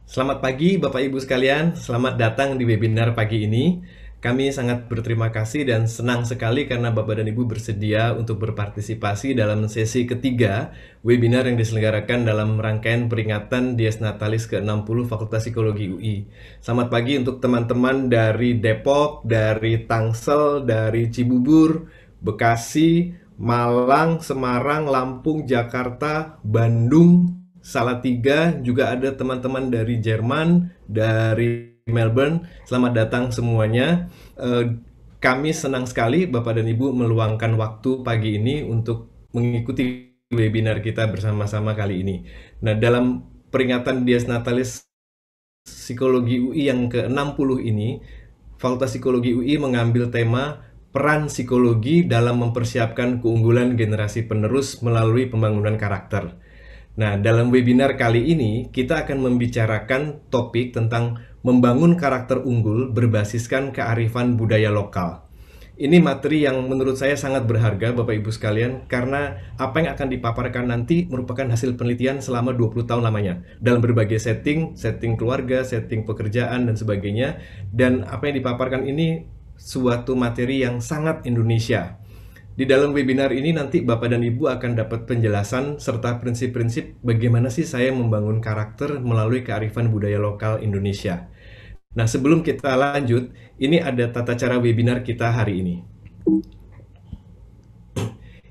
Selamat pagi Bapak Ibu sekalian, selamat datang di webinar pagi ini. Kami sangat berterima kasih dan senang sekali karena Bapak dan Ibu bersedia untuk berpartisipasi dalam sesi ketiga webinar yang diselenggarakan dalam rangkaian peringatan Dies Natalis ke-60 Fakultas Psikologi UI. Selamat pagi untuk teman-teman dari Depok, dari Tangsel, dari Cibubur, Bekasi, Malang, Semarang, Lampung, Jakarta, Bandung, Salatiga, juga ada teman-teman dari Jerman, dari Melbourne. Selamat datang semuanya. Kami senang sekali Bapak dan Ibu meluangkan waktu pagi ini untuk mengikuti webinar kita bersama-sama kali ini. Nah, dalam peringatan Dies Natalis Psikologi UI yang ke-60 ini, Fakultas Psikologi UI mengambil tema peran psikologi dalam mempersiapkan keunggulan generasi penerus melalui pembangunan karakter. Nah, dalam webinar kali ini kita akan membicarakan topik tentang membangun karakter unggul berbasiskan kearifan budaya lokal. Ini materi yang menurut saya sangat berharga Bapak Ibu sekalian karena apa yang akan dipaparkan nanti merupakan hasil penelitian selama 20 tahun lamanya dalam berbagai setting keluarga, setting pekerjaan dan sebagainya, dan apa yang dipaparkan ini suatu materi yang sangat Indonesia. Di dalam webinar ini nanti Bapak dan Ibu akan dapat penjelasan serta prinsip-prinsip bagaimana sih saya membangun karakter melalui kearifan budaya lokal Indonesia. Nah, sebelum kita lanjut, ini ada tata cara webinar kita hari ini.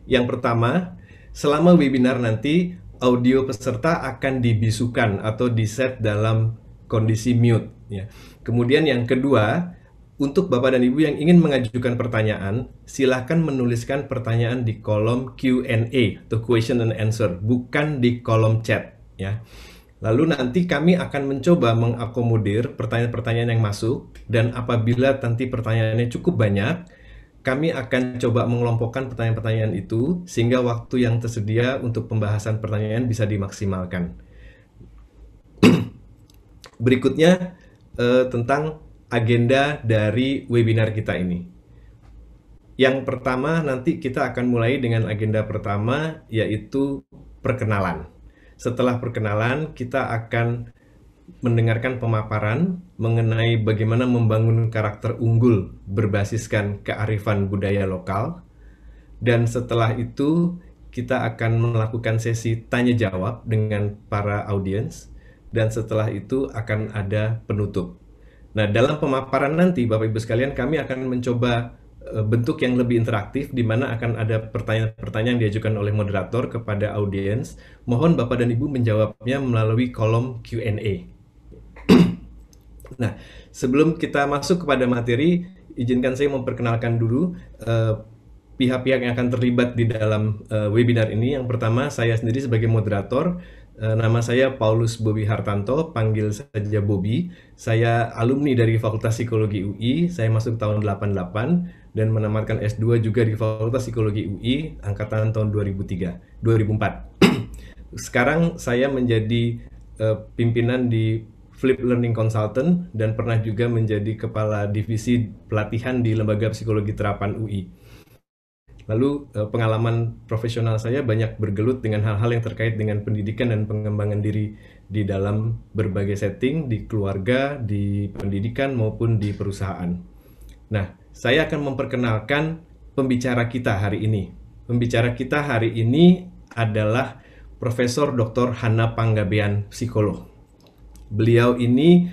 Yang pertama, selama webinar nanti audio peserta akan dibisukan atau di-set dalam kondisi mute. Ya. Kemudian yang kedua, untuk Bapak dan Ibu yang ingin mengajukan pertanyaan, silahkan menuliskan pertanyaan di kolom Q&A atau question and answer, bukan di kolom chat. Ya. Lalu nanti kami akan mencoba mengakomodir pertanyaan-pertanyaan yang masuk, dan apabila nanti pertanyaannya cukup banyak, kami akan coba mengelompokkan pertanyaan-pertanyaan itu sehingga waktu yang tersedia untuk pembahasan pertanyaan bisa dimaksimalkan. Berikutnya tentang agenda dari webinar kita ini. Yang pertama, nanti kita akan mulai dengan agenda pertama, yaitu perkenalan. Setelah perkenalan, kita akan mendengarkan pemaparan mengenai bagaimana membangun karakter unggul berbasiskan kearifan budaya lokal. Dan setelah itu, kita akan melakukan sesi tanya-jawab dengan para audiens. Dan setelah itu akan ada penutup. Nah, dalam pemaparan nanti, Bapak Ibu sekalian, kami akan mencoba bentuk yang lebih interaktif, di mana akan ada pertanyaan-pertanyaan yang diajukan oleh moderator kepada audiens. Mohon Bapak dan Ibu menjawabnya melalui kolom Q&A. Nah, sebelum kita masuk kepada materi, izinkan saya memperkenalkan dulu pihak-pihak yang akan terlibat di dalam webinar ini. Yang pertama, saya sendiri sebagai moderator. Nama saya Paulus Bobi Hartanto, panggil saja Bobi. Saya alumni dari Fakultas Psikologi UI, saya masuk tahun 88 dan menamatkan S2 juga di Fakultas Psikologi UI angkatan tahun 2004. Sekarang saya menjadi pimpinan di Flip Learning Consultant dan pernah juga menjadi kepala divisi pelatihan di Lembaga Psikologi Terapan UI. Lalu pengalaman profesional saya banyak bergelut dengan hal-hal yang terkait dengan pendidikan dan pengembangan diri di dalam berbagai setting, di keluarga, di pendidikan maupun di perusahaan. Nah, saya akan memperkenalkan pembicara kita hari ini. Pembicara kita hari ini adalah Profesor Dr. Hana Panggabean, psikolog. Beliau ini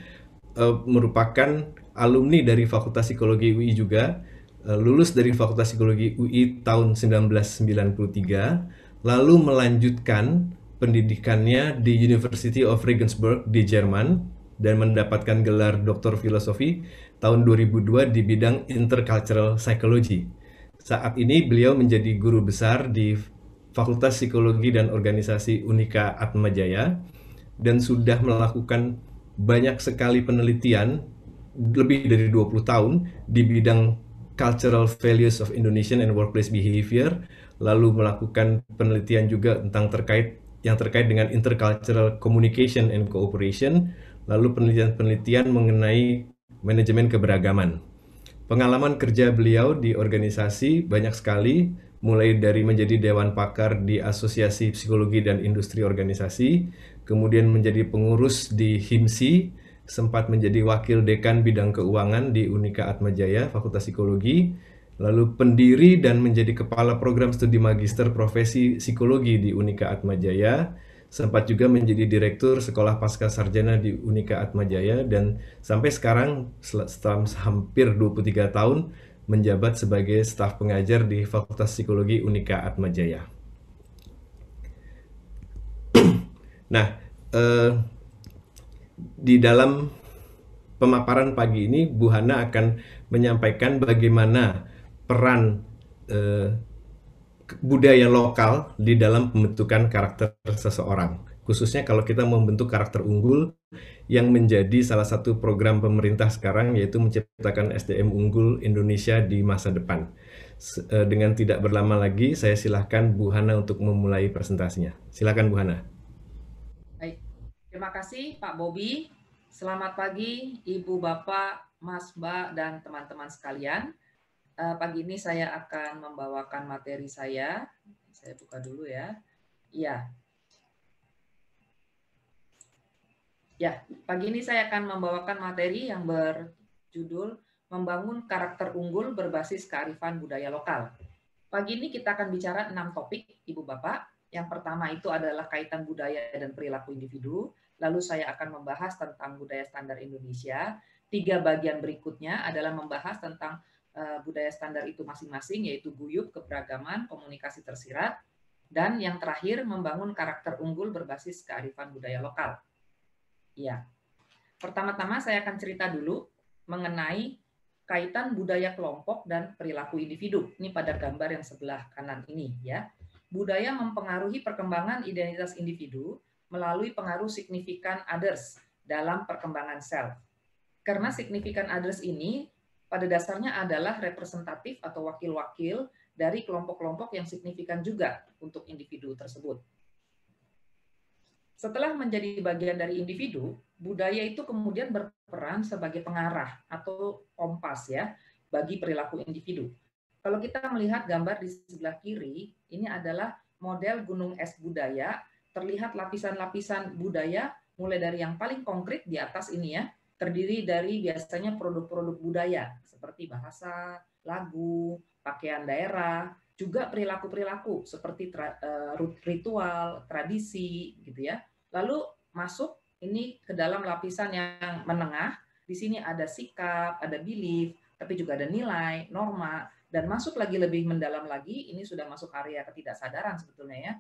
merupakan alumni dari Fakultas Psikologi UI juga, lulus dari Fakultas Psikologi UI tahun 1993, lalu melanjutkan pendidikannya di University of Regensburg di Jerman dan mendapatkan gelar Doktor Filosofi tahun 2002 di bidang Intercultural Psychology. Saat ini beliau menjadi guru besar di Fakultas Psikologi dan Organisasi Unika Atmajaya dan sudah melakukan banyak sekali penelitian, lebih dari 20 tahun, di bidang Cultural Values of Indonesian and Workplace Behavior, lalu melakukan penelitian juga tentang yang terkait dengan Intercultural Communication and Cooperation, lalu penelitian-penelitian mengenai manajemen keberagaman. Pengalaman kerja beliau di organisasi banyak sekali, mulai dari menjadi Dewan Pakar di Asosiasi Psikologi dan Industri Organisasi, kemudian menjadi pengurus di HIMSI, sempat menjadi Wakil Dekan Bidang Keuangan di Unika Atmajaya, Fakultas Psikologi, lalu pendiri dan menjadi Kepala Program Studi Magister Profesi Psikologi di Unika Atmajaya, sempat juga menjadi Direktur Sekolah Pasca Sarjana di Unika Atmajaya, dan sampai sekarang setelah hampir 23 tahun menjabat sebagai staf pengajar di Fakultas Psikologi Unika Atmajaya. Nah, di dalam pemaparan pagi ini Bu Hana akan menyampaikan bagaimana peran budaya lokal di dalam pembentukan karakter seseorang. Khususnya kalau kita membentuk karakter unggul yang menjadi salah satu program pemerintah sekarang, yaitu menciptakan SDM unggul Indonesia di masa depan. Dengan tidak berlama lagi, saya silakan Bu Hana untuk memulai presentasinya. Silakan Bu Hana. Baik, terima kasih Pak Bobi. Selamat pagi Ibu, Bapak, Mas, Mbak, dan teman-teman sekalian. Pagi ini saya akan membawakan materi saya. Saya buka dulu ya. Iya. Ya, pagi ini saya akan membawakan materi yang berjudul Membangun Karakter Unggul Berbasis Kearifan Budaya Lokal. Pagi ini kita akan bicara 6 topik, Ibu Bapak. Yang pertama itu adalah kaitan budaya dan perilaku individu. Lalu saya akan membahas tentang budaya standar Indonesia. 3 bagian berikutnya adalah membahas tentang budaya standar itu masing-masing, yaitu guyup, keberagaman, komunikasi tersirat. Dan yang terakhir, membangun karakter unggul berbasis kearifan budaya lokal. Ya, pertama-tama saya akan cerita dulu mengenai kaitan budaya kelompok dan perilaku individu. Ini pada gambar yang sebelah kanan ini ya. Budaya mempengaruhi perkembangan identitas individu melalui pengaruh signifikan others dalam perkembangan self. Karena signifikan others ini pada dasarnya adalah representatif atau wakil-wakil dari kelompok-kelompok yang signifikan juga untuk individu tersebut. Setelah menjadi bagian dari individu, budaya itu kemudian berperan sebagai pengarah atau kompas ya bagi perilaku individu. Kalau kita melihat gambar di sebelah kiri, ini adalah model gunung es budaya, terlihat lapisan-lapisan budaya mulai dari yang paling konkret di atas ini ya, terdiri dari biasanya produk-produk budaya seperti bahasa, lagu, pakaian daerah, juga perilaku-perilaku seperti ritual, tradisi gitu ya. Lalu masuk ini ke dalam lapisan yang menengah. Di sini ada sikap, ada belief, tapi juga ada nilai, norma, dan masuk lagi lebih mendalam lagi, ini sudah masuk area ketidaksadaran sebetulnya ya.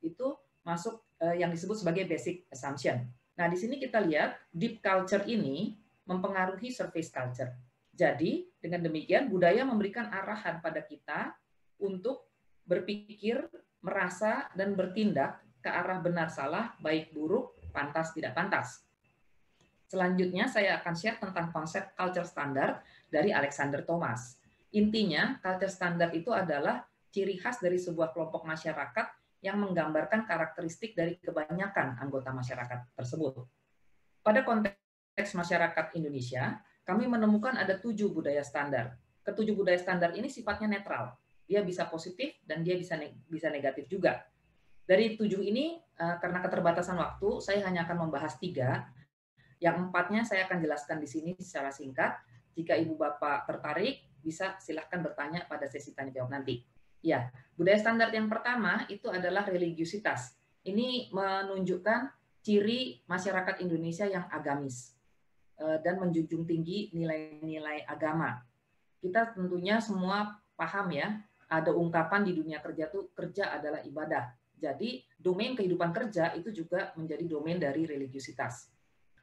Itu masuk yang disebut sebagai basic assumption. Nah, di sini kita lihat deep culture ini mempengaruhi surface culture. Jadi, dengan demikian budaya memberikan arahan pada kita untuk berpikir, merasa, dan bertindak ke arah benar salah, baik buruk, pantas tidak pantas. Selanjutnya saya akan share tentang konsep culture standard dari Alexander Thomas. Intinya, culture standard itu adalah ciri khas dari sebuah kelompok masyarakat yang menggambarkan karakteristik dari kebanyakan anggota masyarakat tersebut. Pada konteks masyarakat Indonesia, kami menemukan ada 7 budaya standar. Ketujuh budaya standar ini sifatnya netral. Dia bisa positif dan dia bisa negatif juga. Dari 7 ini, karena keterbatasan waktu, saya hanya akan membahas 3. Yang 4-nya saya akan jelaskan di sini secara singkat. Jika Ibu Bapak tertarik, bisa silahkan bertanya pada sesi tanya jawab nanti. Ya, budaya standar yang pertama itu adalah religiusitas. Ini menunjukkan ciri masyarakat Indonesia yang agamis dan menjunjung tinggi nilai-nilai agama. Kita tentunya semua paham ya, ada ungkapan di dunia kerja tuh kerja adalah ibadah. Jadi domain kehidupan kerja itu juga menjadi domain dari religiusitas.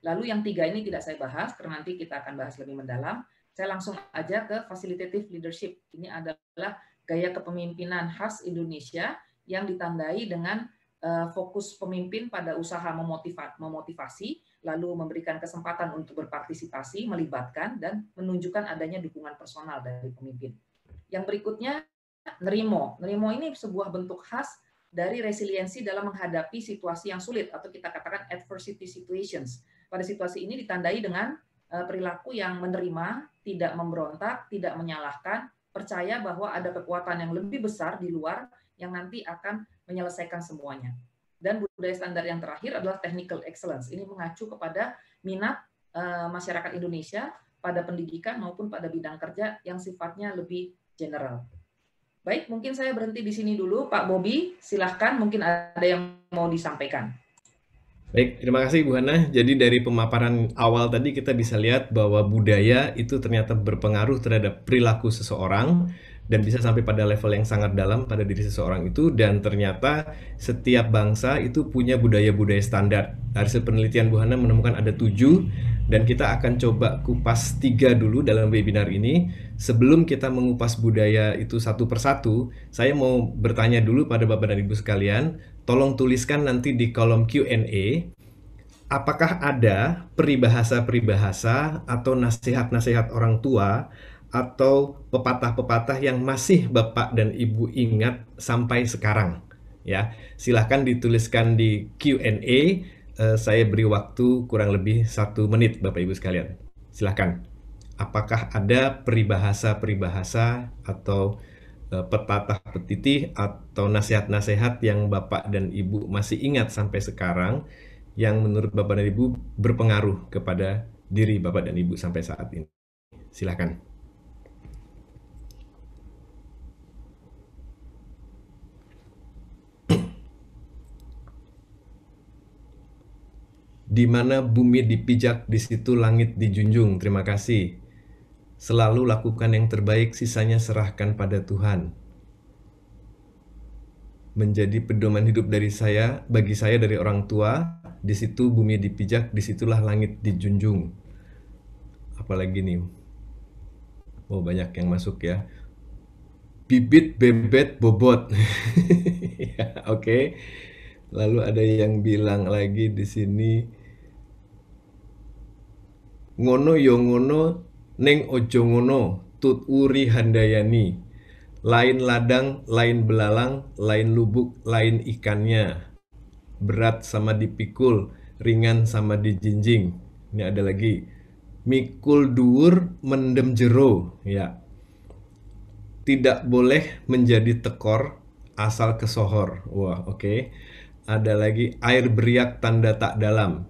Lalu yang 3 ini tidak saya bahas karena nanti kita akan bahas lebih mendalam. Saya langsung aja ke facilitative leadership. Ini adalah gaya kepemimpinan khas Indonesia yang ditandai dengan fokus pemimpin pada usaha memotivasi, lalu memberikan kesempatan untuk berpartisipasi, melibatkan, dan menunjukkan adanya dukungan personal dari pemimpin. Yang berikutnya, nerimo. Nerimo ini sebuah bentuk khas dari resiliensi dalam menghadapi situasi yang sulit atau kita katakan adversity situations. Pada situasi ini ditandai dengan perilaku yang menerima, tidak memberontak, tidak menyalahkan, percaya bahwa ada kekuatan yang lebih besar di luar yang nanti akan menyelesaikan semuanya. Dan budaya standar yang terakhir adalah technical excellence. Ini mengacu kepada minat masyarakat Indonesia pada pendidikan maupun pada bidang kerja yang sifatnya lebih general. Baik, mungkin saya berhenti di sini dulu. Pak Bobi, silahkan. Mungkin ada yang mau disampaikan. Baik, terima kasih Bu Hana. Jadi dari pemaparan awal tadi kita bisa lihat bahwa budaya itu ternyata berpengaruh terhadap perilaku seseorang dan bisa sampai pada level yang sangat dalam pada diri seseorang itu, dan ternyata setiap bangsa itu punya budaya-budaya standar. Hasil penelitian Bu Hana menemukan ada 7, dan kita akan coba kupas 3 dulu dalam webinar ini. Sebelum kita mengupas budaya itu satu persatu, saya mau bertanya dulu pada Bapak dan Ibu sekalian. Tolong tuliskan nanti di kolom Q&A, apakah ada peribahasa-peribahasa atau nasihat-nasihat orang tua atau pepatah-pepatah yang masih Bapak dan Ibu ingat sampai sekarang? Ya, silahkan dituliskan di Q&A. Saya beri waktu kurang lebih 1 menit, Bapak Ibu sekalian. Silahkan. Apakah ada peribahasa-peribahasa atau pepatah petitih atau nasihat-nasihat yang Bapak dan Ibu masih ingat sampai sekarang yang menurut Bapak dan Ibu berpengaruh kepada diri Bapak dan Ibu sampai saat ini? Silakan. Di mana bumi dipijak, di situ langit dijunjung. Terima kasih. Selalu lakukan yang terbaik, sisanya serahkan pada Tuhan. Menjadi pedoman hidup dari saya, bagi saya dari orang tua, di situ bumi dipijak, disitulah langit dijunjung. Apalagi nih, oh banyak yang masuk ya. Bibit, bebet, bobot. Ya, oke. Lalu ada yang bilang lagi di sini, ngono yo ngono, neng ojo ngono, tut uri handayani. Lain ladang, lain belalang, lain lubuk, lain ikannya. Berat sama dipikul, ringan sama dijinjing. Ini ada lagi. Mikul duur, mendem jero. Ya. Tidak boleh menjadi tekor, asal kesohor. Wah, oke. Ada lagi, air beriak tanda tak dalam.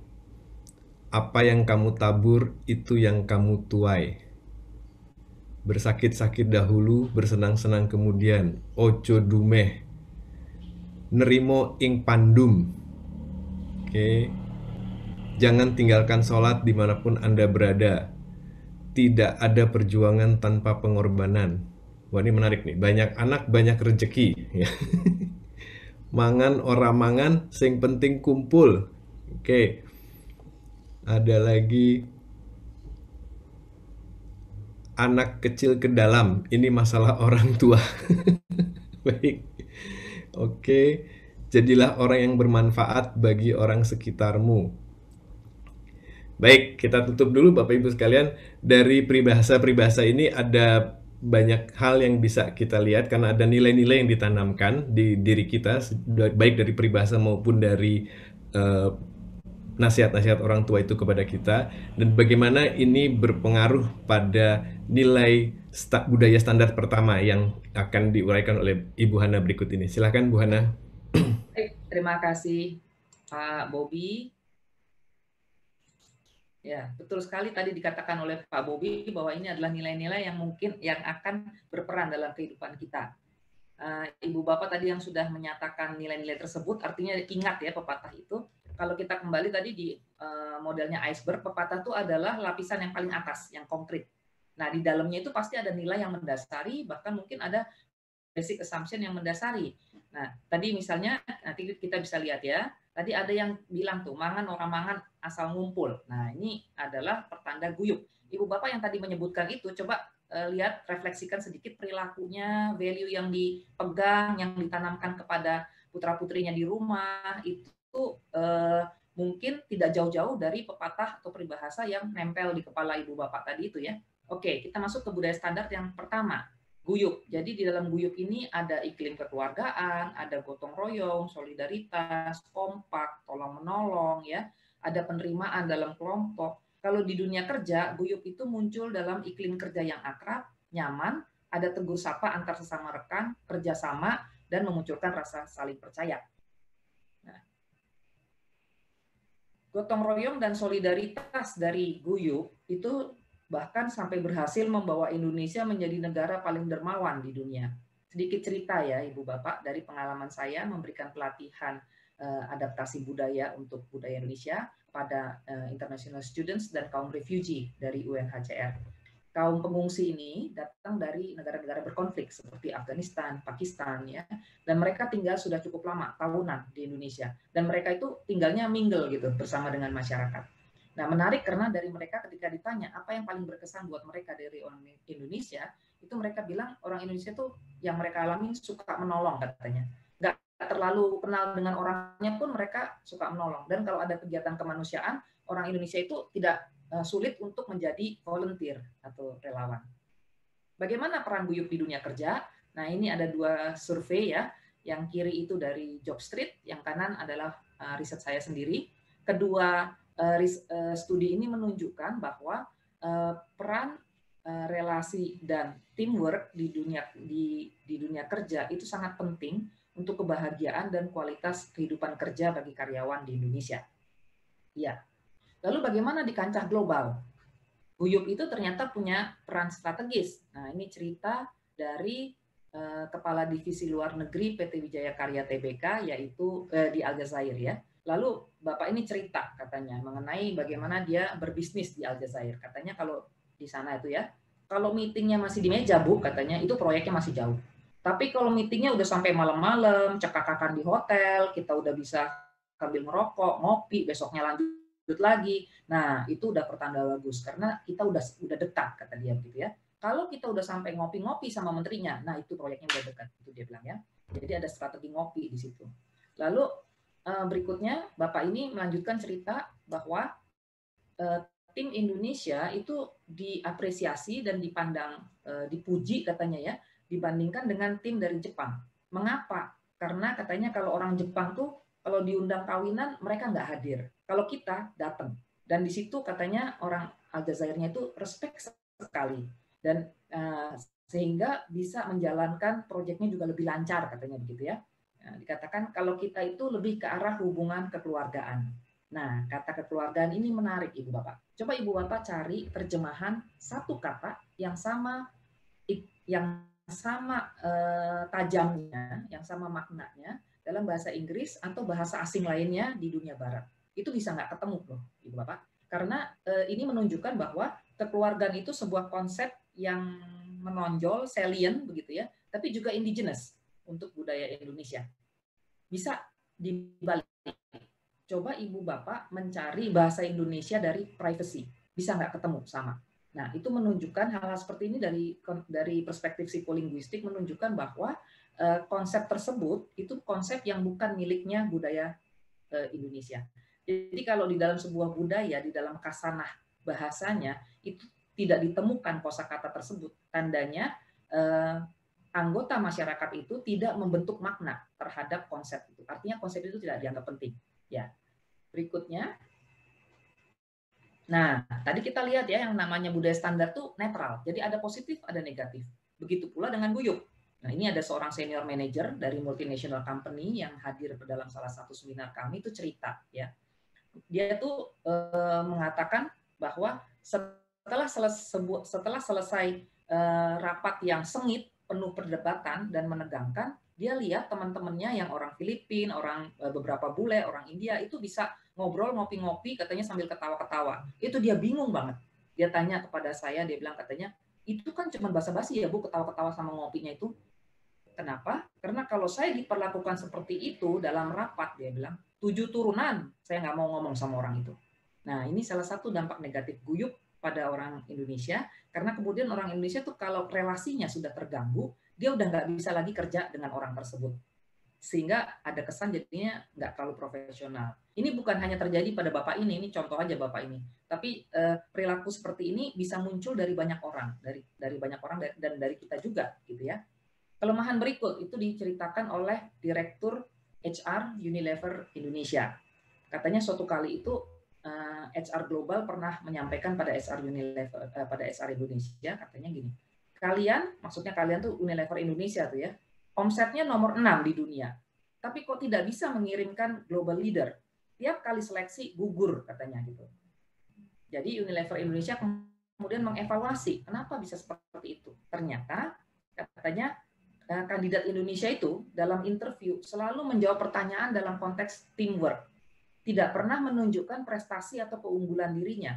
Apa yang kamu tabur, itu yang kamu tuai. Bersakit-sakit dahulu, bersenang-senang kemudian. Ojo dumeh. Nerimo ing pandum. Oke. Jangan tinggalkan sholat dimanapun Anda berada. Tidak ada perjuangan tanpa pengorbanan. Wah, ini menarik nih. Banyak anak, banyak rezeki. Ya. Mangan ora mangan, sing penting kumpul. Oke. Ada lagi, anak kecil ke dalam. Ini masalah orang tua. Baik. Oke. Jadilah orang yang bermanfaat bagi orang sekitarmu. Baik, kita tutup dulu Bapak Ibu sekalian. Dari peribahasa-peribahasa ini ada banyak hal yang bisa kita lihat karena ada nilai-nilai yang ditanamkan di diri kita, baik dari peribahasa maupun dari nasihat-nasihat orang tua itu kepada kita, dan bagaimana ini berpengaruh pada nilai budaya standar pertama yang akan diuraikan oleh Ibu Hana berikut ini. Silakan Bu Hana. Terima kasih Pak Bobi. Ya, betul sekali tadi dikatakan oleh Pak Bobi bahwa ini adalah nilai-nilai yang mungkin yang akan berperan dalam kehidupan kita. Ibu Bapak tadi yang sudah menyatakan nilai-nilai tersebut, artinya ingat ya pepatah itu. Kalau kita kembali tadi di modelnya iceberg, pepatah itu adalah lapisan yang paling atas, yang konkret. Nah, di dalamnya itu pasti ada nilai yang mendasari, bahkan mungkin ada basic assumption yang mendasari. Nah, tadi misalnya, nanti kita bisa lihat ya, tadi ada yang bilang tuh, mangan orang mangan asal ngumpul. Nah, ini adalah pertanda guyup. Ibu Bapak yang tadi menyebutkan itu, coba lihat, refleksikan sedikit perilakunya, value yang dipegang, yang ditanamkan kepada putra-putrinya di rumah, itu mungkin tidak jauh-jauh dari pepatah atau peribahasa yang nempel di kepala Ibu Bapak tadi itu ya. Oke, kita masuk ke budaya standar yang pertama, guyup. Jadi di dalam guyup ini ada iklim kekeluargaan, ada gotong royong, solidaritas, kompak, tolong-menolong, ya, ada penerimaan dalam kelompok. Kalau di dunia kerja, guyup itu muncul dalam iklim kerja yang akrab, nyaman, ada tegur sapa antar sesama rekan, kerjasama, dan memunculkan rasa saling percaya. Nah, gotong royong dan solidaritas dari Guyup itu bahkan sampai berhasil membawa Indonesia menjadi negara paling dermawan di dunia. Sedikit cerita ya Ibu Bapak dari pengalaman saya memberikan pelatihan adaptasi budaya untuk budaya Indonesia pada international students dan kaum refugee dari UNHCR. Kaum pengungsi ini datang dari negara-negara berkonflik seperti Afghanistan, Pakistan ya, dan mereka tinggal sudah cukup lama, tahunan di Indonesia, dan mereka itu tinggalnya mingle gitu bersama dengan masyarakat. Nah, menarik karena dari mereka ketika ditanya apa yang paling berkesan buat mereka dari orang Indonesia, itu mereka bilang orang Indonesia itu yang mereka alami suka menolong katanya. Nggak terlalu kenal dengan orangnya pun mereka suka menolong. Dan kalau ada kegiatan kemanusiaan, orang Indonesia itu tidak sulit untuk menjadi volunteer atau relawan. Bagaimana peran Guyup di dunia kerja? Nah, ini ada 2 survei ya. Yang kiri itu dari Jobstreet, yang kanan adalah riset saya sendiri. Kedua studi ini menunjukkan bahwa peran relasi dan teamwork di dunia kerja itu sangat penting untuk kebahagiaan dan kualitas kehidupan kerja bagi karyawan di Indonesia. Ya. Lalu bagaimana di kancah global? Guyup itu ternyata punya peran strategis. Nah, ini cerita dari Kepala Divisi Luar Negeri PT Wijaya Karya Tbk, yaitu di Aljazair ya. Lalu Bapak ini cerita katanya mengenai bagaimana dia berbisnis di Aljazair. Katanya kalau di sana itu ya, kalau meetingnya masih di meja Bu, katanya itu proyeknya masih jauh. Tapi kalau meetingnya udah sampai malam-malam, cekakakan di hotel, kita udah bisa sambil ngerokok, ngopi, besoknya lanjut lagi. Nah, itu udah pertanda bagus karena kita udah dekat kata dia gitu ya. Kalau kita udah sampai ngopi-ngopi sama menterinya, nah itu proyeknya udah dekat itu dia bilang ya. Jadi ada strategi ngopi di situ. Lalu berikutnya Bapak ini melanjutkan cerita bahwa tim Indonesia itu diapresiasi dan dipandang dipuji katanya ya dibandingkan dengan tim dari Jepang. Mengapa? Karena katanya kalau orang Jepang tuh kalau diundang kawinan mereka nggak hadir. Kalau kita datang. Dan di situ katanya orang Aljazairnya itu respect sekali. Dan sehingga bisa menjalankan proyeknya juga lebih lancar katanya begitu ya. Nah, dikatakan kalau kita itu lebih ke arah hubungan kekeluargaan. Nah, kata kekeluargaan ini menarik Ibu Bapak. Coba Ibu Bapak cari terjemahan satu kata yang sama tajamnya, yang sama maknanya dalam bahasa Inggris atau bahasa asing lainnya di dunia barat. Itu bisa nggak ketemu loh, Ibu Bapak. Karena ini menunjukkan bahwa kekeluargaan itu sebuah konsep yang menonjol, salient begitu ya, tapi juga indigenous untuk budaya Indonesia. Bisa dibalik. Coba Ibu Bapak mencari bahasa Indonesia dari privacy. Bisa nggak ketemu sama? Nah, itu menunjukkan hal-hal seperti ini dari perspektif psikolinguistik menunjukkan bahwa konsep tersebut itu konsep yang bukan miliknya budaya Indonesia. Jadi kalau di dalam sebuah budaya, di dalam kasanah bahasanya itu tidak ditemukan kosakata tersebut, tandanya anggota masyarakat itu tidak membentuk makna terhadap konsep itu. Artinya konsep itu tidak dianggap penting. Ya. Berikutnya. Nah, tadi kita lihat ya yang namanya budaya standar itu netral. Jadi ada positif, ada negatif. Begitu pula dengan Guyup. Nah, ini ada seorang senior manager dari multinational company yang hadir dalam salah satu seminar kami itu cerita ya. Dia tuh mengatakan bahwa setelah selesai rapat yang sengit, penuh perdebatan dan menegangkan, dia lihat teman-temannya yang orang Filipina, orang beberapa bule, orang India itu bisa ngobrol ngopi-ngopi katanya sambil ketawa-ketawa. Itu dia bingung banget. Dia tanya kepada saya, dia bilang katanya, itu kan cuma basa-basi ya Bu, ketawa-ketawa sama ngopinya itu. Kenapa? Karena kalau saya diperlakukan seperti itu dalam rapat, dia bilang, 7 turunan, saya nggak mau ngomong sama orang itu. Nah, ini salah satu dampak negatif Guyup pada orang Indonesia, karena kemudian orang Indonesia tuh kalau relasinya sudah terganggu, dia udah nggak bisa lagi kerja dengan orang tersebut. Sehingga ada kesan jadinya nggak terlalu profesional. Ini bukan hanya terjadi pada Bapak ini contoh aja Bapak ini. Tapi perilaku seperti ini bisa muncul dari banyak orang, dari banyak orang dan dari kita juga, gitu ya. Kelemahan berikut itu diceritakan oleh Direktur HR Unilever Indonesia. Katanya suatu kali itu HR Global pernah menyampaikan pada HR Unilever, pada HR Indonesia, katanya gini, maksudnya kalian tuh Unilever Indonesia tuh ya, omsetnya nomor 6 di dunia. Tapi kok tidak bisa mengirimkan global leader? Tiap kali seleksi gugur katanya gitu. Jadi Unilever Indonesia kemudian mengevaluasi kenapa bisa seperti itu. Ternyata katanya kandidat Indonesia itu dalam interview selalu menjawab pertanyaan dalam konteks teamwork. Tidak pernah menunjukkan prestasi atau keunggulan dirinya.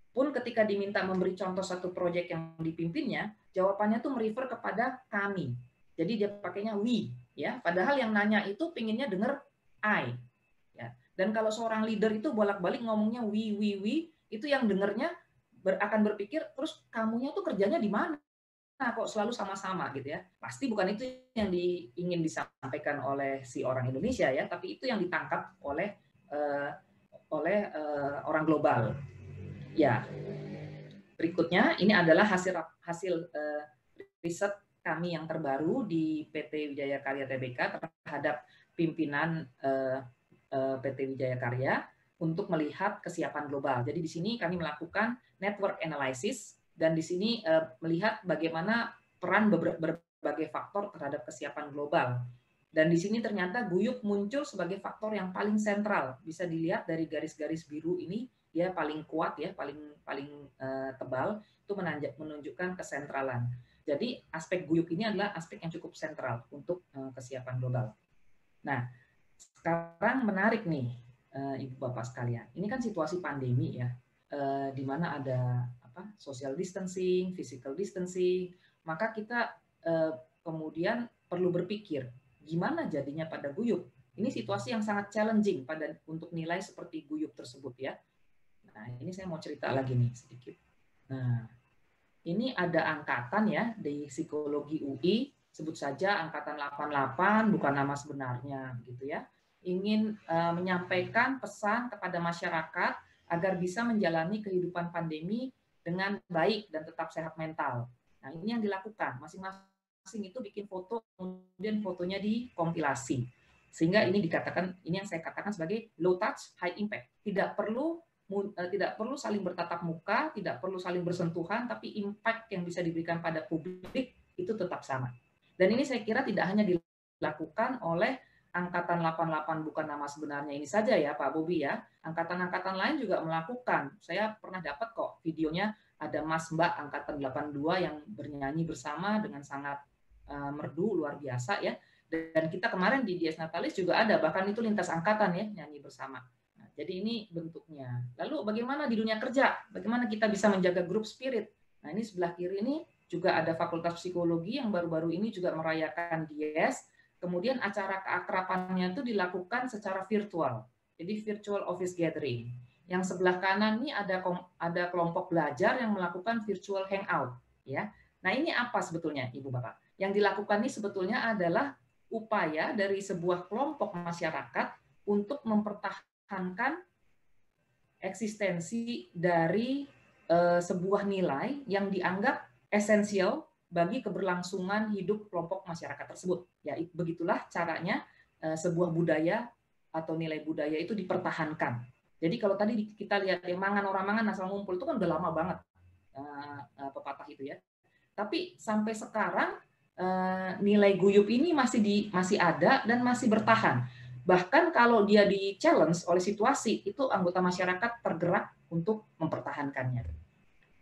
Pun ketika diminta memberi contoh satu proyek yang dipimpinnya, jawabannya tuh merefer kepada kami. Jadi dia pakainya we, ya. Padahal yang nanya itu pinginnya dengar I. Ya. Dan kalau seorang leader itu bolak-balik ngomongnya we, itu yang dengernya akan berpikir, terus kamunya tuh kerjanya di mana? Nah, kok selalu sama-sama gitu ya. Pasti bukan itu yang ingin disampaikan oleh si orang Indonesia ya, tapi itu yang ditangkap oleh orang global. Ya, berikutnya ini adalah hasil riset kami yang terbaru di PT Wijaya Karya Tbk terhadap pimpinan PT Wijaya Karya untuk melihat kesiapan global. Jadi di sini kami melakukan network analysis dan di sini melihat bagaimana peran berbagai faktor terhadap kesiapan global. Dan di sini ternyata guyup muncul sebagai faktor yang paling sentral. Bisa dilihat dari garis-garis biru ini, dia paling kuat ya, paling tebal, itu menunjukkan kesentralan. Jadi aspek guyup ini adalah aspek yang cukup sentral untuk kesiapan global. Nah, sekarang menarik nih, Ibu Bapak sekalian. Ini kan situasi pandemi ya, di mana ada social distancing, physical distancing, maka kita kemudian perlu berpikir gimana jadinya pada guyup. Ini situasi yang sangat challenging untuk nilai seperti guyup tersebut ya. Nah, ini saya mau cerita lagi nih sedikit. Nah, ini ada angkatan ya di psikologi UI, sebut saja angkatan 88, bukan nama sebenarnya gitu ya. Ingin menyampaikan pesan kepada masyarakat agar bisa menjalani kehidupan pandemi dengan baik dan tetap sehat mental. Nah, ini yang dilakukan. Masing-masing itu bikin foto, kemudian fotonya dikompilasi. Sehingga ini yang saya katakan sebagai low touch, high impact. Tidak perlu saling bertatap muka, tidak perlu saling bersentuhan, tapi impact yang bisa diberikan pada publik itu tetap sama. Dan ini saya kira tidak hanya dilakukan oleh angkatan 88 bukan nama sebenarnya ini saja ya Pak Bobi ya. Angkatan-angkatan lain juga melakukan. Saya pernah dapat kok videonya, ada Mas Mbak angkatan 82 yang bernyanyi bersama dengan sangat merdu, luar biasa ya. Dan kita kemarin di Dies Natalis juga ada, bahkan itu lintas angkatan ya, nyanyi bersama. Nah, jadi ini bentuknya. Lalu bagaimana di dunia kerja? Bagaimana kita bisa menjaga group spirit? Nah, ini sebelah kiri ini juga ada Fakultas Psikologi yang baru-baru ini juga merayakan Dies. Kemudian acara keakrabannya itu dilakukan secara virtual. Jadi virtual office gathering. Yang sebelah kanan ini ada kelompok belajar yang melakukan virtual hangout ya. Nah, ini apa sebetulnya Ibu Bapak? Yang dilakukan ini sebetulnya adalah upaya dari sebuah kelompok masyarakat untuk mempertahankan eksistensi dari sebuah nilai yang dianggap esensial bagi keberlangsungan hidup kelompok masyarakat tersebut. Ya, begitulah caranya sebuah budaya atau nilai budaya itu dipertahankan. Jadi kalau tadi kita lihat mangan orang mangan asal ngumpul itu kan udah lama banget pepatah itu ya. Tapi sampai sekarang nilai guyup ini masih ada dan masih bertahan. Bahkan kalau dia di challenge oleh situasi, itu anggota masyarakat tergerak untuk mempertahankannya.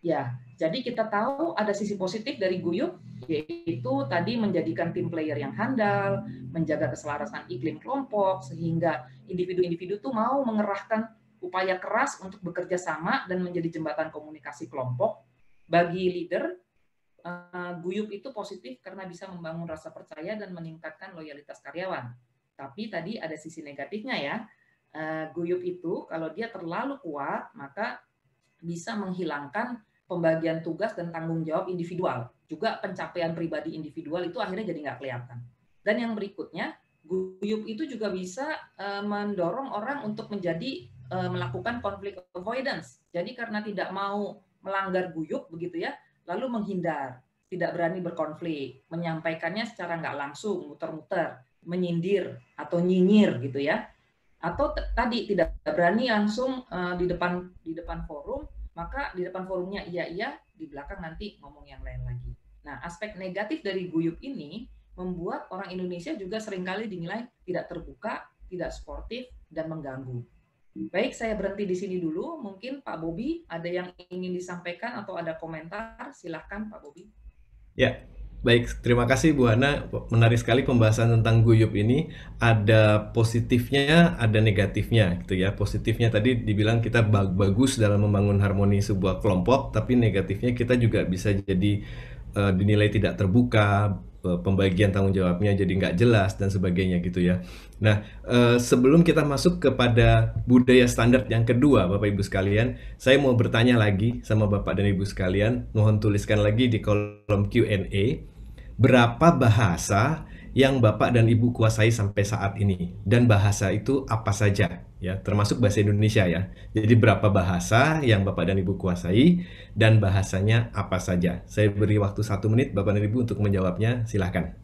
Ya, jadi kita tahu ada sisi positif dari guyup, yaitu tadi menjadikan tim player yang handal, menjaga keselarasan iklim kelompok, sehingga individu-individu tuh mau mengerahkan upaya keras untuk bekerja sama dan menjadi jembatan komunikasi kelompok. Bagi leader, guyup itu positif karena bisa membangun rasa percaya dan meningkatkan loyalitas karyawan. Tapi tadi ada sisi negatifnya ya. Guyup itu kalau dia terlalu kuat, maka bisa menghilangkan pembagian tugas dan tanggung jawab individual. Juga pencapaian pribadi individual itu akhirnya jadi nggak kelihatan. Dan yang berikutnya, guyup itu juga bisa mendorong orang untuk melakukan conflict avoidance. Jadi karena tidak mau melanggar guyup begitu ya, lalu menghindar, tidak berani berkonflik, menyampaikannya secara nggak langsung, muter-muter, menyindir atau nyinyir gitu ya, atau tadi tidak berani langsung di depan forum, maka di depan forumnya iya, di belakang nanti ngomong yang lain lagi. Nah, aspek negatif dari guyup ini membuat orang Indonesia juga seringkali dinilai tidak terbuka, tidak sportif, dan mengganggu. Baik, saya berhenti di sini dulu. Mungkin Pak Bobi ada yang ingin disampaikan atau ada komentar. Silahkan Pak Bobi. Ya, baik. Terima kasih Bu Hana. Menarik sekali pembahasan tentang guyup ini. Ada positifnya, ada negatifnya gitu ya. Positifnya tadi dibilang kita bagus dalam membangun harmoni sebuah kelompok, tapi negatifnya kita juga bisa jadi dinilai tidak terbuka, pembagian tanggung jawabnya jadi nggak jelas dan sebagainya gitu ya. Nah, sebelum kita masuk kepada budaya standar yang kedua, Bapak Ibu sekalian, saya mau bertanya lagi sama Bapak dan Ibu sekalian, mohon tuliskan lagi di kolom Q&A, berapa bahasa yang Bapak dan Ibu kuasai sampai saat ini? Dan bahasa itu apa saja? Ya, termasuk bahasa Indonesia ya. Jadi berapa bahasa yang Bapak dan Ibu kuasai dan bahasanya apa saja? Saya beri waktu 1 menit Bapak dan Ibu untuk menjawabnya. Silahkan.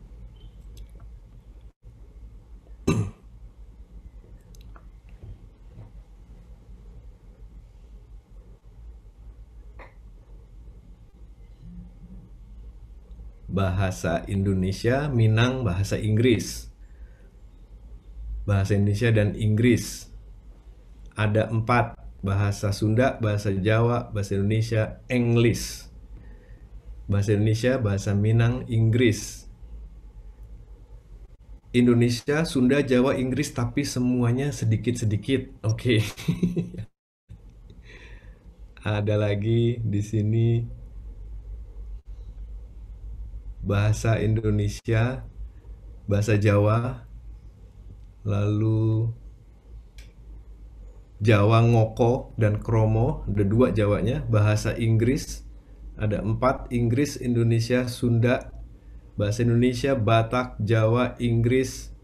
Bahasa Indonesia, Minang, bahasa Inggris. Bahasa Indonesia dan Inggris. Ada 4, bahasa Sunda, bahasa Jawa, bahasa Indonesia, English. Bahasa Indonesia, bahasa Minang, Inggris. Indonesia, Sunda, Jawa, Inggris, tapi semuanya sedikit-sedikit. Oke. Ada lagi di sini bahasa Indonesia, bahasa Jawa, lalu Jawa Ngoko dan Kromo, ada 2 Jawanya. Bahasa Inggris, ada 4, Inggris, Indonesia, Sunda, bahasa Indonesia, Batak, Jawa, Inggris,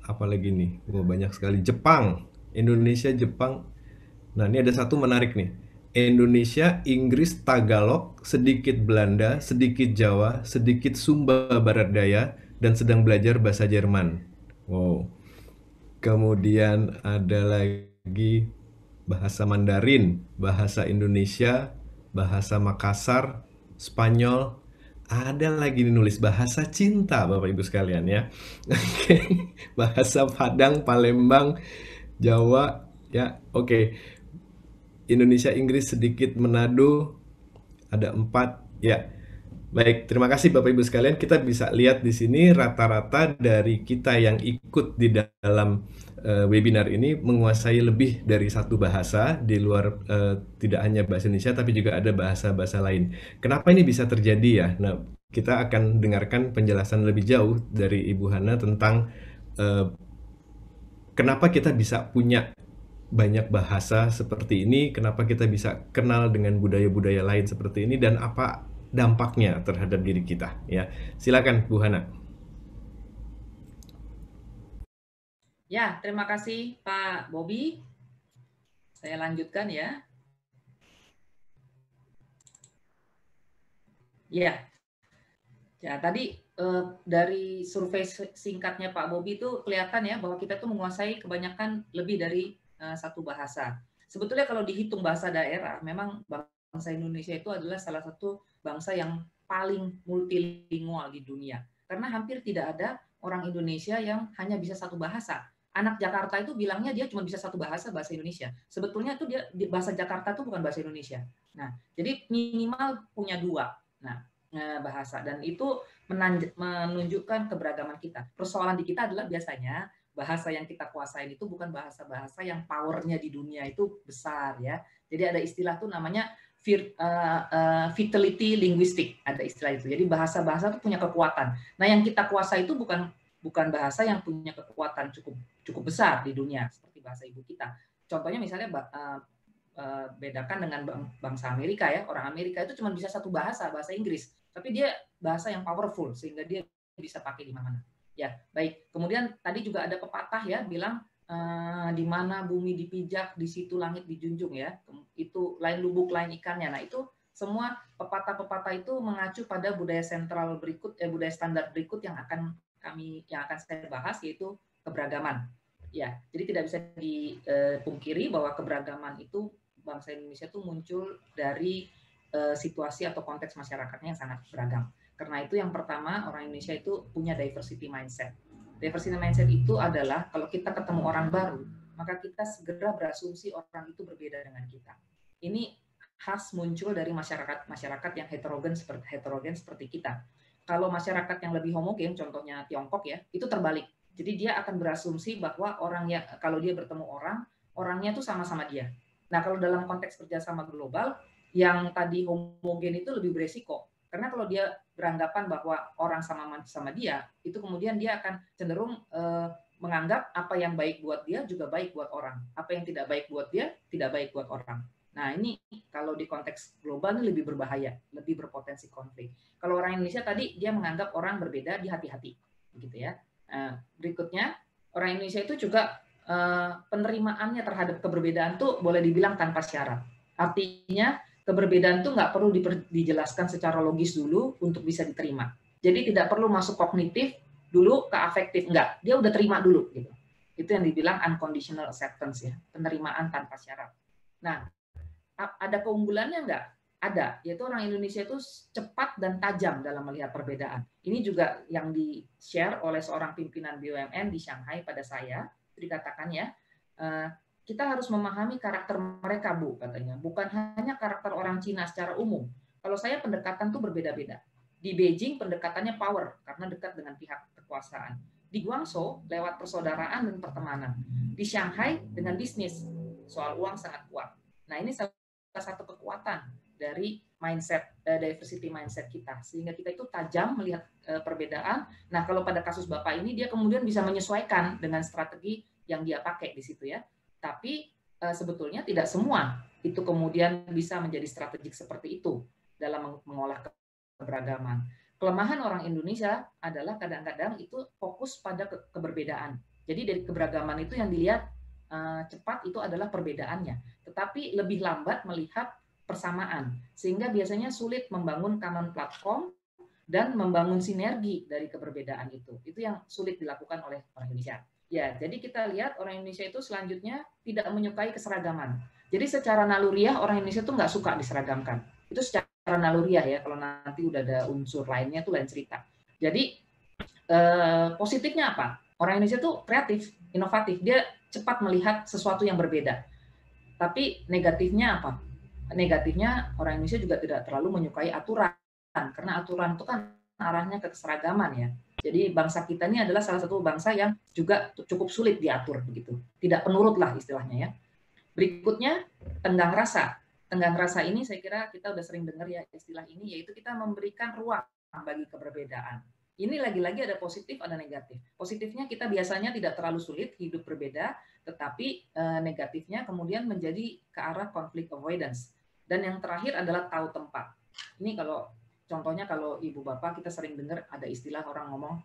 apalagi nih? Oh, banyak sekali. Jepang, Indonesia, Jepang. Nah, ini ada satu menarik nih. Indonesia, Inggris, Tagalog, sedikit Belanda, sedikit Jawa, sedikit Sumba Barat Daya, dan sedang belajar bahasa Jerman. Wow. Kemudian ada lagi bahasa Mandarin, bahasa Indonesia, bahasa Makassar, Spanyol. Ada lagi nulis bahasa cinta Bapak Ibu sekalian ya. Bahasa Padang, Palembang, Jawa ya. Oke. Indonesia, Inggris, sedikit Manado, ada 4 ya. Baik, terima kasih Bapak Ibu sekalian. Kita bisa lihat di sini rata-rata dari kita yang ikut di dalam webinar ini menguasai lebih dari 1 bahasa di luar tidak hanya bahasa Indonesia tapi juga ada bahasa-bahasa lain. Kenapa ini bisa terjadi ya? Nah, kita akan dengarkan penjelasan lebih jauh dari Ibu Hana tentang kenapa kita bisa punya banyak bahasa seperti ini, kenapa kita bisa kenal dengan budaya-budaya lain seperti ini, dan apa dampaknya terhadap diri kita. Ya, silakan Bu Hana. Ya, terima kasih Pak Bobi. Saya lanjutkan ya. Ya, ya tadi dari survei singkatnya Pak Bobi itu kelihatan ya bahwa kita tuh menguasai kebanyakan lebih dari 1 bahasa. Sebetulnya kalau dihitung bahasa daerah, memang bangsa Indonesia itu adalah salah satu bangsa yang paling multilingual di dunia. Karena hampir tidak ada orang Indonesia yang hanya bisa 1 bahasa. Anak Jakarta itu bilangnya dia cuma bisa 1 bahasa, bahasa Indonesia. Sebetulnya itu dia bahasa Jakarta itu bukan bahasa Indonesia. Nah, jadi minimal punya 2. Nah, bahasa, dan itu menunjukkan keberagaman kita. Persoalan di kita adalah biasanya bahasa yang kita kuasain itu bukan bahasa-bahasa yang powernya di dunia itu besar ya. Jadi ada istilah tuh namanya vitality linguistic, ada istilah itu. Jadi bahasa-bahasa itu punya kekuatan. Nah, yang kita kuasai itu bukan bahasa yang punya kekuatan cukup besar di dunia seperti bahasa ibu kita. Contohnya misalnya bedakan dengan bangsa Amerika ya. Orang Amerika itu cuma bisa 1 bahasa Inggris, tapi dia bahasa yang powerful sehingga dia bisa pakai di mana-mana. Ya, baik. Kemudian tadi juga ada pepatah ya bilang di mana bumi dipijak di situ langit dijunjung ya. Itu lain lubuk lain ikannya. Nah, itu semua pepatah-pepatah itu mengacu pada budaya sentral berikut budaya standar berikut yang akan saya bahas, yaitu keberagaman. Ya, jadi tidak bisa dipungkiri bahwa keberagaman itu bangsa Indonesia itu muncul dari situasi atau konteks masyarakatnya yang sangat beragam. Karena itu yang pertama, orang Indonesia itu punya diversity mindset. Diversity mindset itu adalah kalau kita ketemu orang baru, maka kita segera berasumsi orang itu berbeda dengan kita. Ini khas muncul dari masyarakat yang heterogen seperti kita. Kalau masyarakat yang lebih homogen, contohnya Tiongkok ya, itu terbalik. Jadi dia akan berasumsi bahwa kalau dia bertemu orangnya itu sama-sama dia. Nah, kalau dalam konteks kerjasama global, yang tadi homogen itu lebih beresiko. Karena kalau dia beranggapan bahwa orang sama dia, itu kemudian dia akan cenderung menganggap apa yang baik buat dia juga baik buat orang. Apa yang tidak baik buat dia, tidak baik buat orang. Nah, ini kalau di konteks global ini lebih berbahaya, lebih berpotensi konflik. Kalau orang Indonesia tadi dia menganggap orang berbeda, dia hati-hati, gitu ya. Berikutnya, orang Indonesia itu juga penerimaannya terhadap keberbedaan tuh boleh dibilang tanpa syarat. Artinya keberbedaan tuh nggak perlu dijelaskan secara logis dulu untuk bisa diterima. Jadi tidak perlu masuk kognitif dulu ke afektif, enggak. Dia udah terima dulu, gitu. Itu yang dibilang unconditional acceptance ya, penerimaan tanpa syarat. Nah, ada keunggulannya enggak? Ada, yaitu orang Indonesia itu cepat dan tajam dalam melihat perbedaan. Ini juga yang di-share oleh seorang pimpinan BUMN di Shanghai pada saya, dikatakan ya, kita harus memahami karakter mereka, Bu, katanya. Bukan hanya karakter orang Cina secara umum. Kalau saya pendekatan tuh berbeda-beda. Di Beijing pendekatannya power, karena dekat dengan pihak kekuasaan. Di Guangzhou lewat persaudaraan dan pertemanan. Di Shanghai dengan bisnis, soal uang sangat kuat. Nah, ini salah satu kekuatan dari mindset, diversity mindset kita. Sehingga kita itu tajam melihat perbedaan. Nah, kalau pada kasus Bapak ini, dia kemudian bisa menyesuaikan dengan strategi yang dia pakai di situ ya. Tapi sebetulnya tidak semua itu kemudian bisa menjadi strategik seperti itu dalam mengolah keberagaman. Kelemahan orang Indonesia adalah kadang-kadang itu fokus pada keberbedaan. Jadi dari keberagaman itu yang dilihat cepat itu adalah perbedaannya. Tetapi lebih lambat melihat persamaan. Sehingga biasanya sulit membangun common platform dan membangun sinergi dari keberbedaan itu. Itu yang sulit dilakukan oleh orang Indonesia. Ya, jadi kita lihat orang Indonesia itu selanjutnya tidak menyukai keseragaman. Jadi secara naluriah orang Indonesia itu nggak suka diseragamkan. Itu secara naluriah ya. Kalau nanti udah ada unsur lainnya itu lain cerita. Jadi positifnya apa? Orang Indonesia tuh kreatif, inovatif. Dia cepat melihat sesuatu yang berbeda. Tapi negatifnya apa? Negatifnya orang Indonesia juga tidak terlalu menyukai aturan. Karena aturan itu kan arahnya ke keseragaman ya. Jadi bangsa kita ini adalah salah satu bangsa yang juga cukup sulit diatur begitu. Tidak penurut lah istilahnya ya. Berikutnya tenggang rasa. Tenggang rasa ini saya kira kita udah sering dengar ya istilah ini, yaitu kita memberikan ruang bagi keberbedaan. Ini lagi-lagi ada positif, ada negatif. Positifnya kita biasanya tidak terlalu sulit hidup berbeda, tetapi negatifnya kemudian menjadi ke arah konflik avoidance. Dan yang terakhir adalah tahu tempat. Ini contohnya kalau ibu bapak kita sering dengar ada istilah orang ngomong,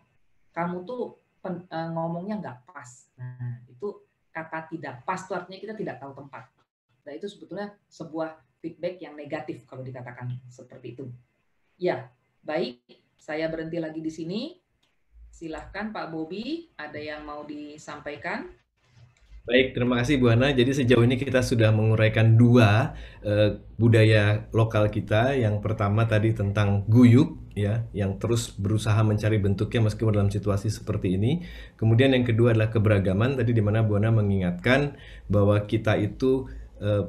kamu tuh ngomongnya nggak pas. Nah, itu kata tidak pas itu artinya kita tidak tahu tempat. Nah, itu sebetulnya sebuah feedback yang negatif kalau dikatakan seperti itu. Ya, baik. Saya berhenti lagi di sini. Silahkan Pak Bobi, ada yang mau disampaikan? Baik, terima kasih Bu Hana. Jadi sejauh ini kita sudah menguraikan dua budaya lokal kita. Yang pertama tadi tentang guyub, ya, yang terus berusaha mencari bentuknya meskipun dalam situasi seperti ini. Kemudian yang kedua adalah keberagaman. Tadi di mana Bu Hana mengingatkan bahwa kita itu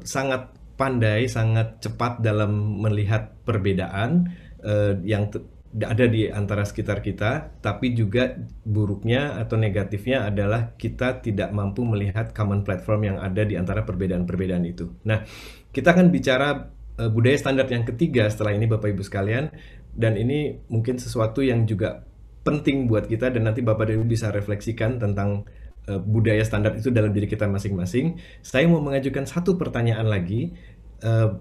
sangat pandai, sangat cepat dalam melihat perbedaan yang ada di antara sekitar kita, tapi juga buruknya atau negatifnya adalah kita tidak mampu melihat common platform yang ada di antara perbedaan-perbedaan itu. Nah, kita akan bicara budaya standar yang ketiga setelah ini Bapak Ibu sekalian, dan ini mungkin sesuatu yang juga penting buat kita dan nanti Bapak dan Ibu bisa refleksikan tentang budaya standar itu dalam diri kita masing-masing. Saya mau mengajukan satu pertanyaan lagi.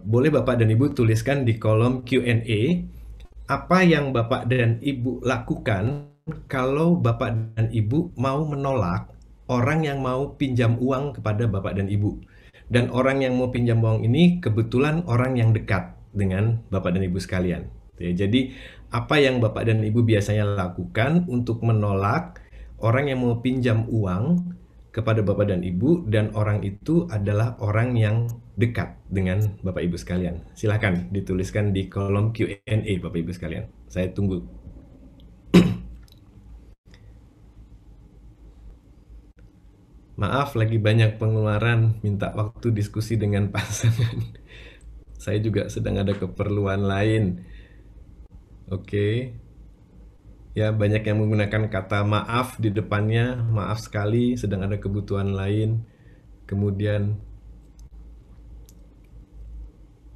Boleh Bapak dan Ibu tuliskan di kolom Q&A apa yang Bapak dan Ibu lakukan kalau Bapak dan Ibu mau menolak orang yang mau pinjam uang kepada Bapak dan Ibu. Dan orang yang mau pinjam uang ini kebetulan orang yang dekat dengan Bapak dan Ibu sekalian. Jadi apa yang Bapak dan Ibu biasanya lakukan untuk menolak orang yang mau pinjam uang kepada Bapak dan Ibu, dan orang itu adalah orang yang dekat dengan Bapak Ibu sekalian. Silakan dituliskan di kolom Q&A Bapak Ibu sekalian. Saya tunggu. Maaf, lagi banyak pengeluaran, minta waktu diskusi dengan pasangan. Saya juga sedang ada keperluan lain. Oke. Ya, banyak yang menggunakan kata maaf di depannya, maaf sekali, sedang ada kebutuhan lain. Kemudian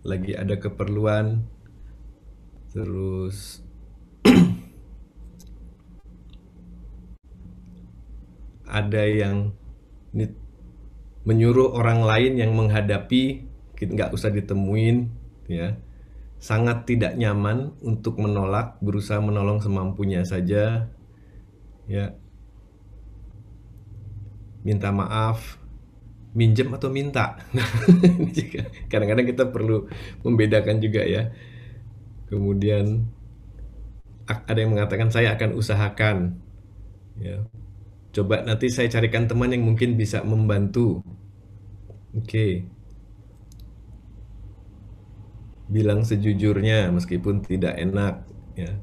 lagi ada keperluan. Terus ada yang menyuruh orang lain yang menghadapi, nggak usah ditemuin, ya. Sangat tidak nyaman untuk menolak, berusaha menolong semampunya saja, ya. Minta maaf, minjem atau minta. Kadang-kadang kita perlu membedakan juga ya. Kemudian ada yang mengatakan saya akan usahakan, ya. Coba nanti saya carikan teman yang mungkin bisa membantu. Oke. Bilang sejujurnya meskipun tidak enak, ya.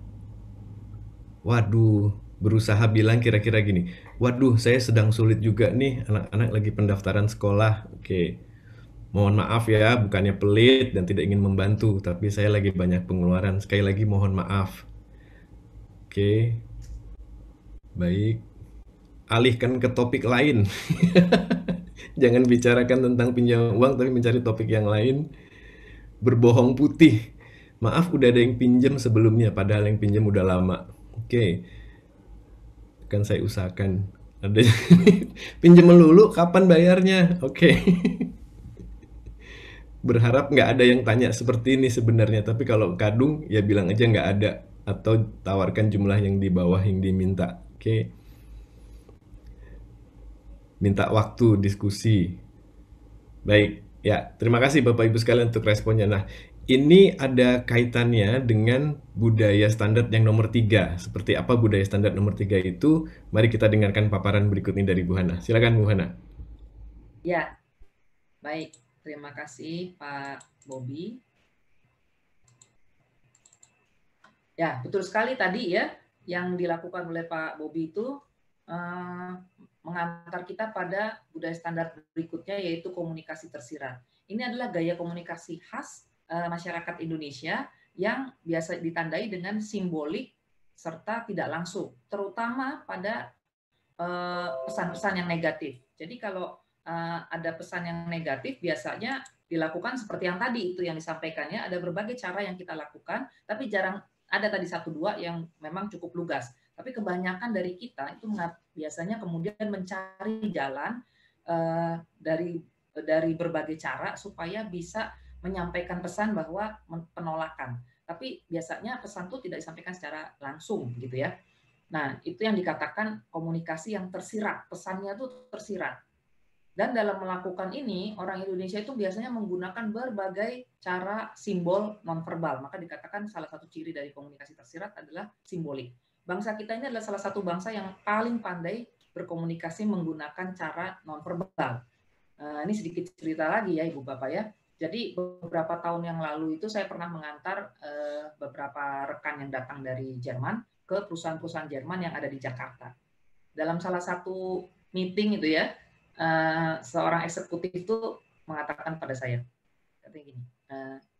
Waduh, berusaha bilang kira-kira gini. Waduh, saya sedang sulit juga nih, anak-anak lagi pendaftaran sekolah. Oke. Mohon maaf ya, bukannya pelit dan tidak ingin membantu, tapi saya lagi banyak pengeluaran. Sekali lagi mohon maaf. Oke. Baik. Alihkan ke topik lain. Jangan bicarakan tentang pinjam uang, tapi mencari topik yang lain. Berbohong putih. Maaf udah ada yang pinjam sebelumnya, padahal yang pinjam udah lama. Oke. Akan saya usahakan. Ada pinjam melulu, kapan bayarnya? Oke. Berharap nggak ada yang tanya seperti ini sebenarnya, tapi kalau kadung ya bilang aja nggak ada, atau tawarkan jumlah yang di bawah yang diminta. Oke. Minta waktu diskusi. Baik, ya terima kasih Bapak Ibu sekalian untuk responnya. Nah, ini ada kaitannya dengan budaya standar yang nomor 3. Seperti apa budaya standar nomor 3 itu? Mari kita dengarkan paparan berikut ini dari Bu Hana. Silakan Bu Hana. Ya, baik. Terima kasih Pak Bobi. Ya, betul sekali tadi ya, yang dilakukan oleh Pak Bobi itu mengantar kita pada budaya standar berikutnya, yaitu komunikasi tersirat. Ini adalah gaya komunikasi khas masyarakat Indonesia yang biasa ditandai dengan simbolik serta tidak langsung, terutama pada pesan-pesan yang negatif. Jadi kalau ada pesan yang negatif, biasanya dilakukan seperti yang tadi itu yang disampaikannya, ada berbagai cara yang kita lakukan, tapi jarang ada tadi 1-2 yang memang cukup lugas. Tapi kebanyakan dari kita itu biasanya kemudian mencari jalan dari berbagai cara supaya bisa menyampaikan pesan bahwa penolakan. Tapi biasanya pesan itu tidak disampaikan secara langsung gitu ya. Nah, itu yang dikatakan komunikasi yang tersirat, pesannya itu tersirat. Dan dalam melakukan ini, orang Indonesia itu biasanya menggunakan berbagai cara simbol nonverbal. Maka dikatakan salah satu ciri dari komunikasi tersirat adalah simbolik. Bangsa kita ini adalah salah satu bangsa yang paling pandai berkomunikasi menggunakan cara nonverbal. Ini sedikit cerita lagi ya Ibu Bapak ya. Jadi beberapa tahun yang lalu itu saya pernah mengantar beberapa rekan yang datang dari Jerman ke perusahaan-perusahaan Jerman yang ada di Jakarta. Dalam salah satu meeting itu ya, seorang eksekutif itu mengatakan pada saya, katanya gini,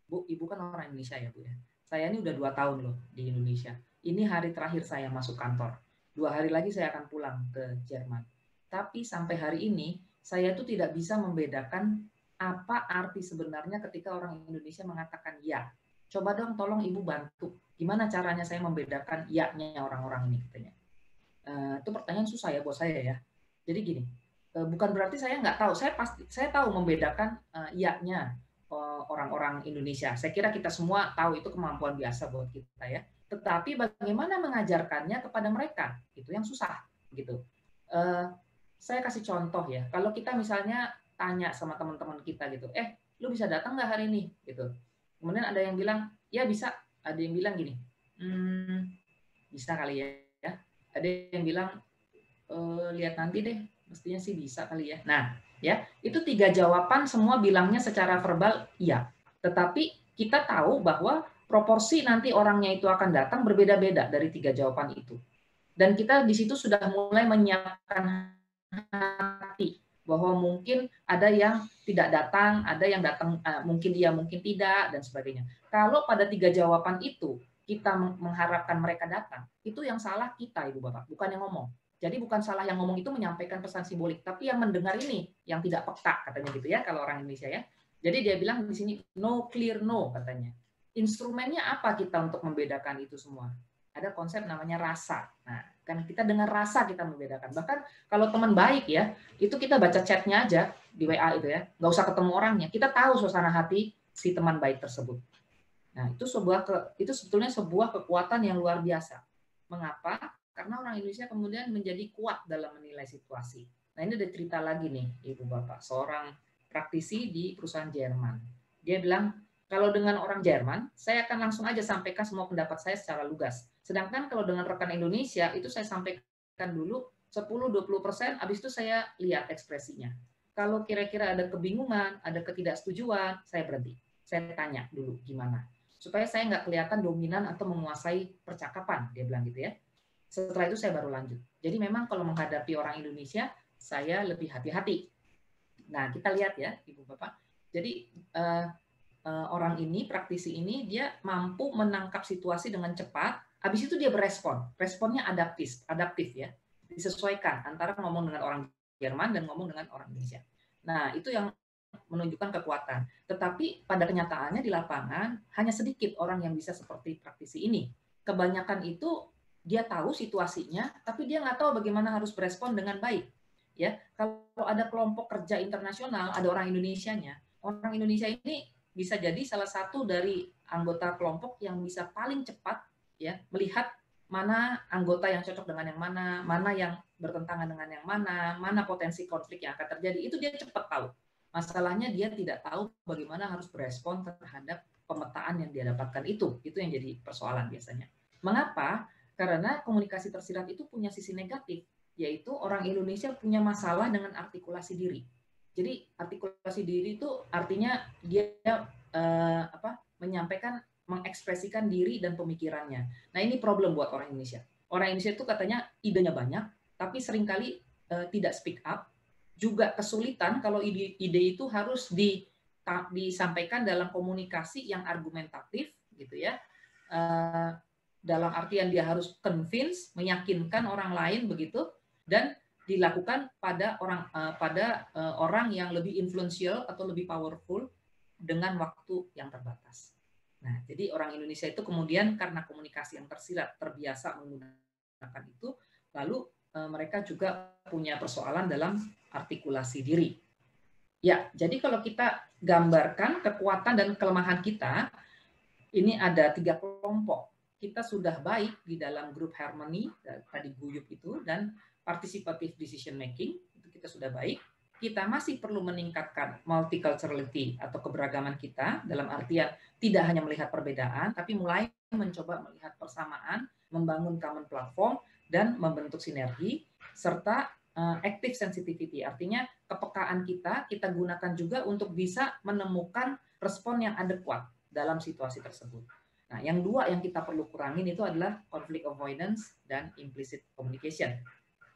Bu, Ibu kan orang Indonesia ya Bu ya, saya ini udah 2 tahun loh di Indonesia, ini hari terakhir saya masuk kantor, 2 hari lagi saya akan pulang ke Jerman, tapi sampai hari ini saya tuh tidak bisa membedakan apa arti sebenarnya ketika orang Indonesia mengatakan ya. Coba dong tolong Ibu bantu, gimana caranya saya membedakan ya-nya orang-orang ini katanya. Itu pertanyaan susah ya buat saya ya. Jadi gini, bukan berarti saya nggak tahu. Saya tahu membedakan iya-nya orang-orang Indonesia. Saya kira kita semua tahu itu kemampuan biasa buat kita ya. Tetapi bagaimana mengajarkannya kepada mereka itu yang susah gitu. Saya kasih contoh ya. Kalau kita misalnya tanya sama teman-teman kita gitu, lu bisa datang nggak hari ini gitu. Kemudian ada yang bilang ya bisa. Ada yang bilang gini, bisa kali ya. Ada yang bilang lihat nanti deh, Mestinya sih bisa kali ya. Nah, ya, itu 3 jawaban semua bilangnya secara verbal iya. Tetapi kita tahu bahwa proporsi nanti orangnya itu akan datang berbeda-beda dari 3 jawaban itu. Dan kita di situ sudah mulai menyiapkan hati bahwa mungkin ada yang tidak datang, ada yang datang mungkin iya, mungkin tidak, dan sebagainya. Kalau pada 3 jawaban itu kita mengharapkan mereka datang, itu yang salah kita, Ibu Bapak, bukan yang ngomong. Jadi bukan salah yang ngomong itu menyampaikan pesan simbolik, tapi yang mendengar ini yang tidak peka, katanya gitu ya, kalau orang Indonesia ya. Jadi dia bilang di sini no clear no, katanya. Instrumennya apa kita untuk membedakan itu semua? Ada konsep namanya rasa. Nah, kan kita dengan rasa kita membedakan. Bahkan kalau teman baik ya, itu kita baca chatnya aja di WA itu ya, nggak usah ketemu orangnya. Kita tahu suasana hati si teman baik tersebut. Nah, itu sebetulnya sebuah kekuatan yang luar biasa. Mengapa? Karena orang Indonesia kemudian menjadi kuat dalam menilai situasi. Nah, ini ada cerita lagi nih, Ibu Bapak. Seorang praktisi di perusahaan Jerman. Dia bilang, kalau dengan orang Jerman, saya akan langsung aja sampaikan semua pendapat saya secara lugas. Sedangkan kalau dengan rekan Indonesia, itu saya sampaikan dulu 10-20%, habis itu saya lihat ekspresinya. Kalau kira-kira ada kebingungan, ada ketidaksetujuan, saya berhenti. Saya tanya dulu gimana supaya saya nggak kelihatan dominan atau menguasai percakapan, dia bilang gitu ya. Setelah itu saya baru lanjut. Jadi memang kalau menghadapi orang Indonesia, saya lebih hati-hati. Nah, kita lihat ya, Ibu Bapak. Jadi orang ini, praktisi ini, dia mampu menangkap situasi dengan cepat, habis itu dia berespon. Responnya adaptif ya. Disesuaikan antara ngomong dengan orang Jerman dan ngomong dengan orang Indonesia. Nah, itu yang menunjukkan kekuatan. Tetapi pada kenyataannya di lapangan hanya sedikit orang yang bisa seperti praktisi ini. Kebanyakan itu dia tahu situasinya, tapi dia nggak tahu bagaimana harus berespon dengan baik. Ya, kalau ada kelompok kerja internasional, ada orang Indonesianya. Orang Indonesia ini bisa jadi salah satu dari anggota kelompok yang bisa paling cepat ya melihat mana anggota yang cocok dengan yang mana yang bertentangan dengan yang mana potensi konflik yang akan terjadi. Itu dia cepat tahu. Masalahnya dia tidak tahu bagaimana harus berespon terhadap pemetaan yang dia dapatkan itu. Itu yang jadi persoalan biasanya. Mengapa? Karena komunikasi tersirat itu punya sisi negatif, yaitu orang Indonesia punya masalah dengan artikulasi diri. Jadi artikulasi diri itu artinya dia menyampaikan, mengekspresikan diri dan pemikirannya. Nah ini problem buat orang Indonesia. Orang Indonesia itu katanya idenya banyak, tapi seringkali tidak speak up, juga kesulitan kalau ide itu harus disampaikan dalam komunikasi yang argumentatif gitu ya. Dalam artian dia harus convince, meyakinkan orang lain begitu, dan dilakukan pada orang yang lebih influential atau lebih powerful dengan waktu yang terbatas. Nah, jadi orang Indonesia itu kemudian karena komunikasi yang tersirat, terbiasa menggunakan itu, lalu mereka juga punya persoalan dalam artikulasi diri. Ya, jadi kalau kita gambarkan kekuatan dan kelemahan kita, ini ada 3 kelompok. Kita sudah baik di dalam grup harmony, tadi guyup itu, dan participative decision making, itu kita sudah baik. Kita masih perlu meningkatkan multiculturality atau keberagaman kita, dalam artian tidak hanya melihat perbedaan, tapi mulai mencoba melihat persamaan, membangun common platform, dan membentuk sinergi, serta active sensitivity, artinya kepekaan kita gunakan juga untuk bisa menemukan respon yang adekuat dalam situasi tersebut. Nah, yang 2 yang kita perlu kurangin itu adalah conflict avoidance dan implicit communication.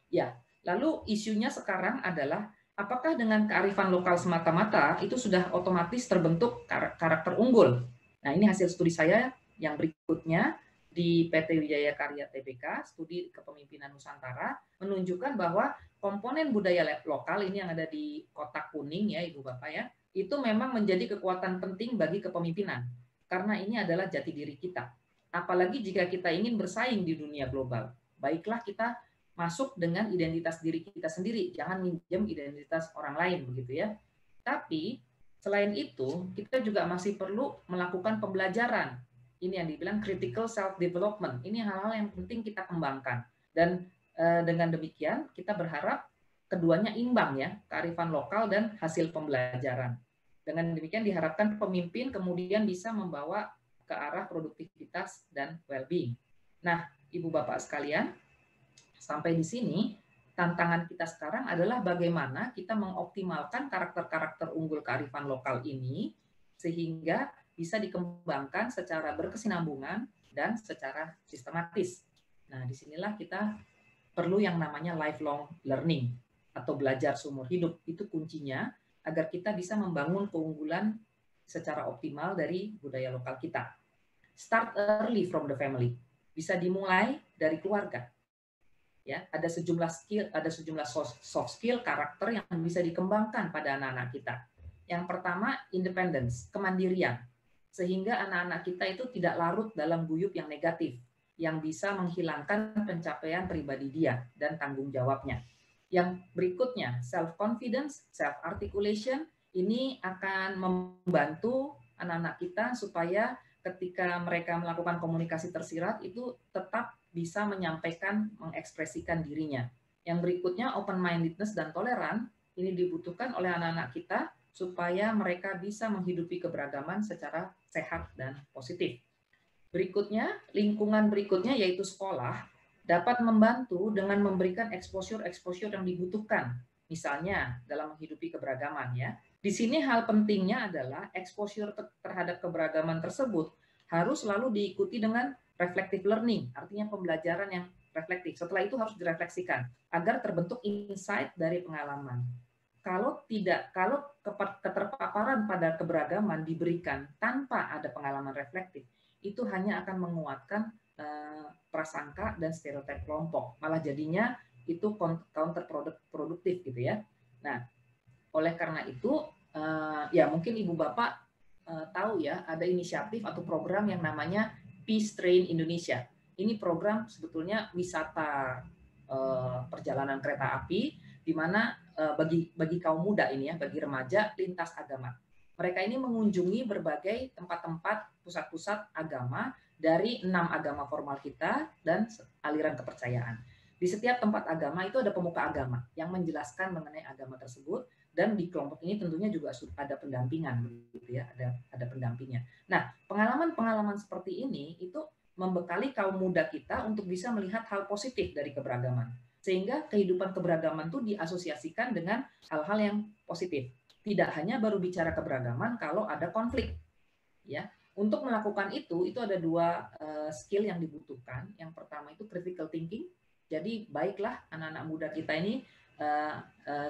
Ya, lalu isunya sekarang adalah apakah dengan kearifan lokal semata-mata itu sudah otomatis terbentuk karakter unggul? Nah, ini hasil studi saya yang berikutnya di PT Wijaya Karya Tbk, studi kepemimpinan Nusantara, menunjukkan bahwa komponen budaya lokal ini yang ada di kotak kuning ya Ibu Bapak ya, itu memang menjadi kekuatan penting bagi kepemimpinan. Karena ini adalah jati diri kita. Apalagi jika kita ingin bersaing di dunia global. Baiklah kita masuk dengan identitas diri kita sendiri, jangan minjem identitas orang lain begitu ya. Tapi selain itu, kita juga masih perlu melakukan pembelajaran. Ini yang dibilang critical self development. Ini hal-hal yang penting kita kembangkan. Dan dengan demikian kita berharap keduanya imbang ya, kearifan lokal dan hasil pembelajaran. Dengan demikian diharapkan pemimpin kemudian bisa membawa ke arah produktivitas dan well-being. Nah, Ibu Bapak sekalian, sampai di sini tantangan kita sekarang adalah bagaimana kita mengoptimalkan karakter-karakter unggul kearifan lokal ini sehingga bisa dikembangkan secara berkesinambungan dan secara sistematis. Nah, disinilah kita perlu yang namanya lifelong learning atau belajar seumur hidup. Itu kuncinya agar kita bisa membangun keunggulan secara optimal dari budaya lokal kita. Start early from the family. Bisa dimulai dari keluarga. Ya, ada sejumlah skill, ada sejumlah soft skill, karakter yang bisa dikembangkan pada anak-anak kita. Yang pertama, independence, kemandirian. Sehingga anak-anak kita itu tidak larut dalam guyub yang negatif, yang bisa menghilangkan pencapaian pribadi dia dan tanggung jawabnya. Yang berikutnya, self-confidence, self-articulation, ini akan membantu anak-anak kita supaya ketika mereka melakukan komunikasi tersirat itu tetap bisa menyampaikan, mengekspresikan dirinya. Yang berikutnya, open-mindedness dan toleran, ini dibutuhkan oleh anak-anak kita supaya mereka bisa menghidupi keberagaman secara sehat dan positif. Berikutnya, lingkungan berikutnya yaitu sekolah, dapat membantu dengan memberikan exposure yang dibutuhkan, misalnya dalam menghidupi keberagaman ya. Di sini hal pentingnya adalah exposure terhadap keberagaman tersebut harus selalu diikuti dengan reflective learning, artinya pembelajaran yang reflektif. Setelah itu harus direfleksikan agar terbentuk insight dari pengalaman. Kalau keterpaparan pada keberagaman diberikan tanpa ada pengalaman reflektif, itu hanya akan menguatkan prasangka dan stereotip kelompok. Malah jadinya itu counterproduktif gitu ya. Nah, oleh karena itu ya mungkin Ibu Bapak tahu ya ada inisiatif atau program yang namanya Peace Train Indonesia. Ini program sebetulnya wisata perjalanan kereta api di mana bagi kaum muda ini ya, bagi remaja lintas agama. Mereka ini mengunjungi berbagai tempat-tempat pusat-pusat agama dari 6 agama formal kita dan aliran kepercayaan. Di setiap tempat agama itu ada pemuka agama yang menjelaskan mengenai agama tersebut, dan di kelompok ini tentunya juga ada pendampingan gitu ya, ada pendampingnya. Nah, pengalaman-pengalaman seperti ini itu membekali kaum muda kita untuk bisa melihat hal positif dari keberagaman. Sehingga kehidupan keberagaman itu diasosiasikan dengan hal-hal yang positif. Tidak hanya baru bicara keberagaman kalau ada konflik. Ya, untuk melakukan itu ada 2 skill yang dibutuhkan. Yang pertama itu critical thinking. Jadi baiklah anak-anak muda kita ini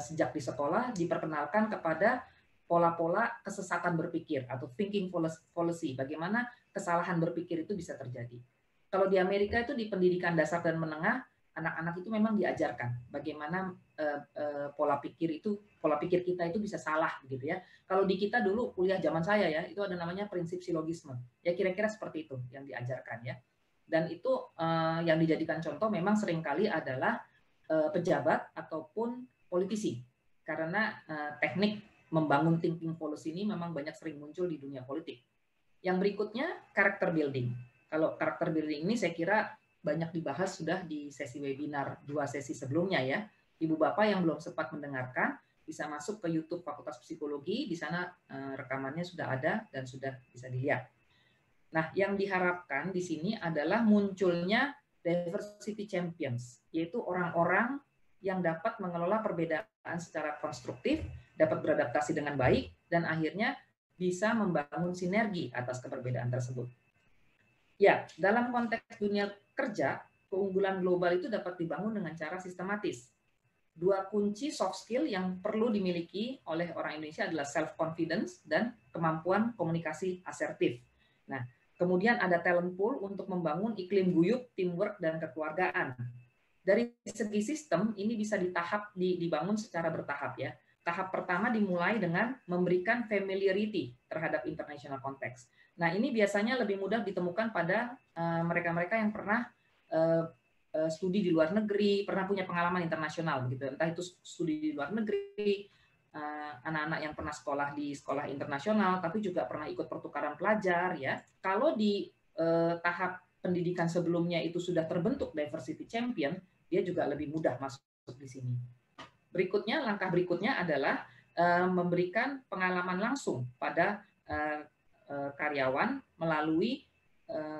sejak di sekolah diperkenalkan kepada pola-pola kesesatan berpikir atau thinking fallacy. Bagaimana kesalahan berpikir itu bisa terjadi. Kalau di Amerika itu di pendidikan dasar dan menengah, anak-anak itu memang diajarkan bagaimana pola pikir kita itu bisa salah gitu ya. Kalau di kita dulu kuliah zaman saya ya, itu ada namanya prinsip silogisme. Ya kira-kira seperti itu yang diajarkan ya. Dan itu yang dijadikan contoh memang seringkali adalah pejabat ataupun politisi. Karena teknik membangun thinking policy ini memang banyak sering muncul di dunia politik. Yang berikutnya, character building. Kalau character building ini saya kira banyak dibahas sudah di sesi webinar 2 sesi sebelumnya ya. Ibu Bapak yang belum sempat mendengarkan, bisa masuk ke YouTube Fakultas Psikologi, di sana rekamannya sudah ada dan sudah bisa dilihat. Nah, yang diharapkan di sini adalah munculnya diversity champions, yaitu orang-orang yang dapat mengelola perbedaan secara konstruktif, dapat beradaptasi dengan baik, dan akhirnya bisa membangun sinergi atas keperbedaan tersebut. Ya, dalam konteks dunia kerja, keunggulan global itu dapat dibangun dengan cara sistematis. 2 kunci soft skill yang perlu dimiliki oleh orang Indonesia adalah self-confidence dan kemampuan komunikasi asertif. Nah, kemudian ada talent pool untuk membangun iklim guyup, teamwork, dan kekeluargaan. Dari segi sistem, ini bisa dibangun secara bertahap ya. Tahap pertama dimulai dengan memberikan familiarity terhadap international context. Nah, ini biasanya lebih mudah ditemukan pada mereka-mereka yang pernah studi di luar negeri, pernah punya pengalaman internasional gitu. Entah itu studi di luar negeri, anak-anak yang pernah sekolah di sekolah internasional, tapi juga pernah ikut pertukaran pelajar ya. Kalau di tahap pendidikan sebelumnya itu sudah terbentuk diversity champion, dia juga lebih mudah masuk di sini. Berikutnya, langkah berikutnya adalah memberikan pengalaman langsung pada karyawan melalui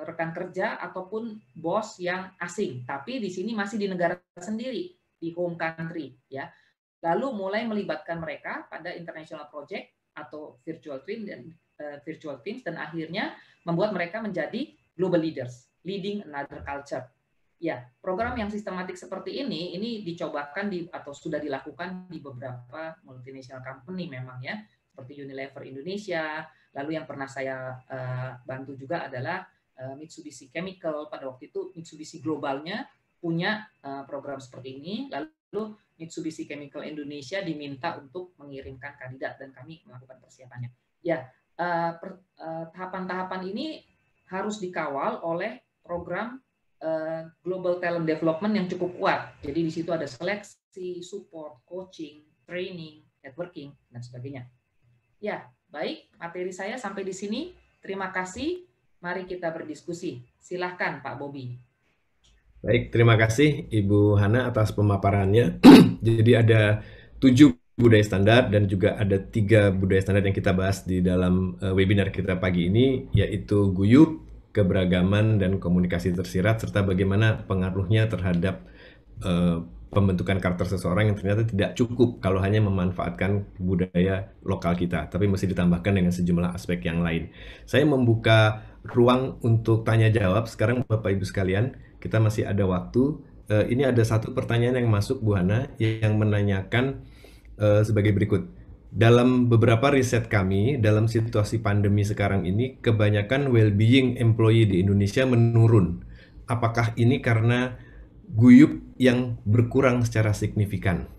rekan kerja ataupun bos yang asing, tapi di sini masih di negara sendiri. di home country ya. Lalu mulai melibatkan mereka pada international project atau virtual teams dan akhirnya membuat mereka menjadi global leaders, leading another culture. Ya, program yang sistematik seperti ini dicobakan atau sudah dilakukan di beberapa multinational company memang ya, seperti Unilever Indonesia. Lalu yang pernah saya bantu juga adalah Mitsubishi Chemical. Pada waktu itu Mitsubishi globalnya punya program seperti ini. Lalu Mitsubishi Chemical Indonesia diminta untuk mengirimkan kandidat dan kami melakukan persiapannya. Ya, tahapan-tahapan ini harus dikawal oleh program Global Talent Development yang cukup kuat. Jadi di situ ada seleksi, support, coaching, training, networking, dan sebagainya. Ya, baik. Materi saya sampai di sini. Terima kasih. Mari kita berdiskusi. Silahkan Pak Bobi. Baik, terima kasih Ibu Hana atas pemaparannya. Jadi ada 7 budaya standar dan juga ada 3 budaya standar yang kita bahas di dalam webinar kita pagi ini, yaitu guyub, keberagaman, dan komunikasi tersirat, serta bagaimana pengaruhnya terhadap pembentukan karakter seseorang yang ternyata tidak cukup kalau hanya memanfaatkan budaya lokal kita, tapi mesti ditambahkan dengan sejumlah aspek yang lain. Saya membuka ruang untuk tanya jawab sekarang Bapak Ibu sekalian. Kita masih ada waktu. Ini ada satu pertanyaan yang masuk Bu Hana yang menanyakan sebagai berikut. Dalam beberapa riset kami, dalam situasi pandemi sekarang ini, kebanyakan well-being employee di Indonesia menurun. Apakah ini karena guyub yang berkurang secara signifikan?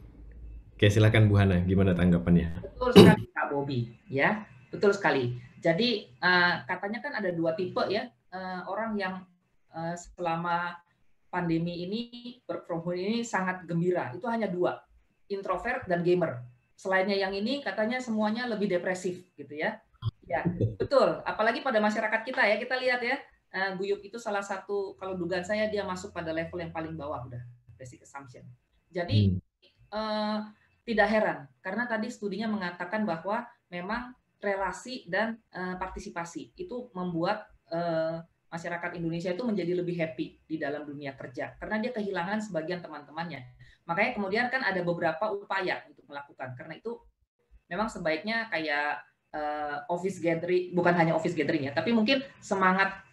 Oke, silakan Bu Hana, gimana tanggapannya? Betul sekali Pak Bobi, ya, betul sekali. Jadi katanya kan ada 2 tipe ya, orang yang selama pandemi ini work from home ini sangat gembira. Itu hanya 2, introvert dan gamer. Selainnya yang ini katanya semuanya lebih depresif gitu ya. Ya, betul. Apalagi pada masyarakat kita ya, kita lihat ya, guyub itu salah satu, kalau dugaan saya dia masuk pada level yang paling bawah udah, basic assumption. Jadi tidak heran karena tadi studinya mengatakan bahwa memang relasi dan partisipasi itu membuat masyarakat Indonesia itu menjadi lebih happy di dalam dunia kerja karena dia kehilangan sebagian teman-temannya. Makanya kemudian kan ada beberapa upaya untuk melakukan. Karena itu memang sebaiknya kayak office gathering, bukan hanya office gathering ya, tapi mungkin semangat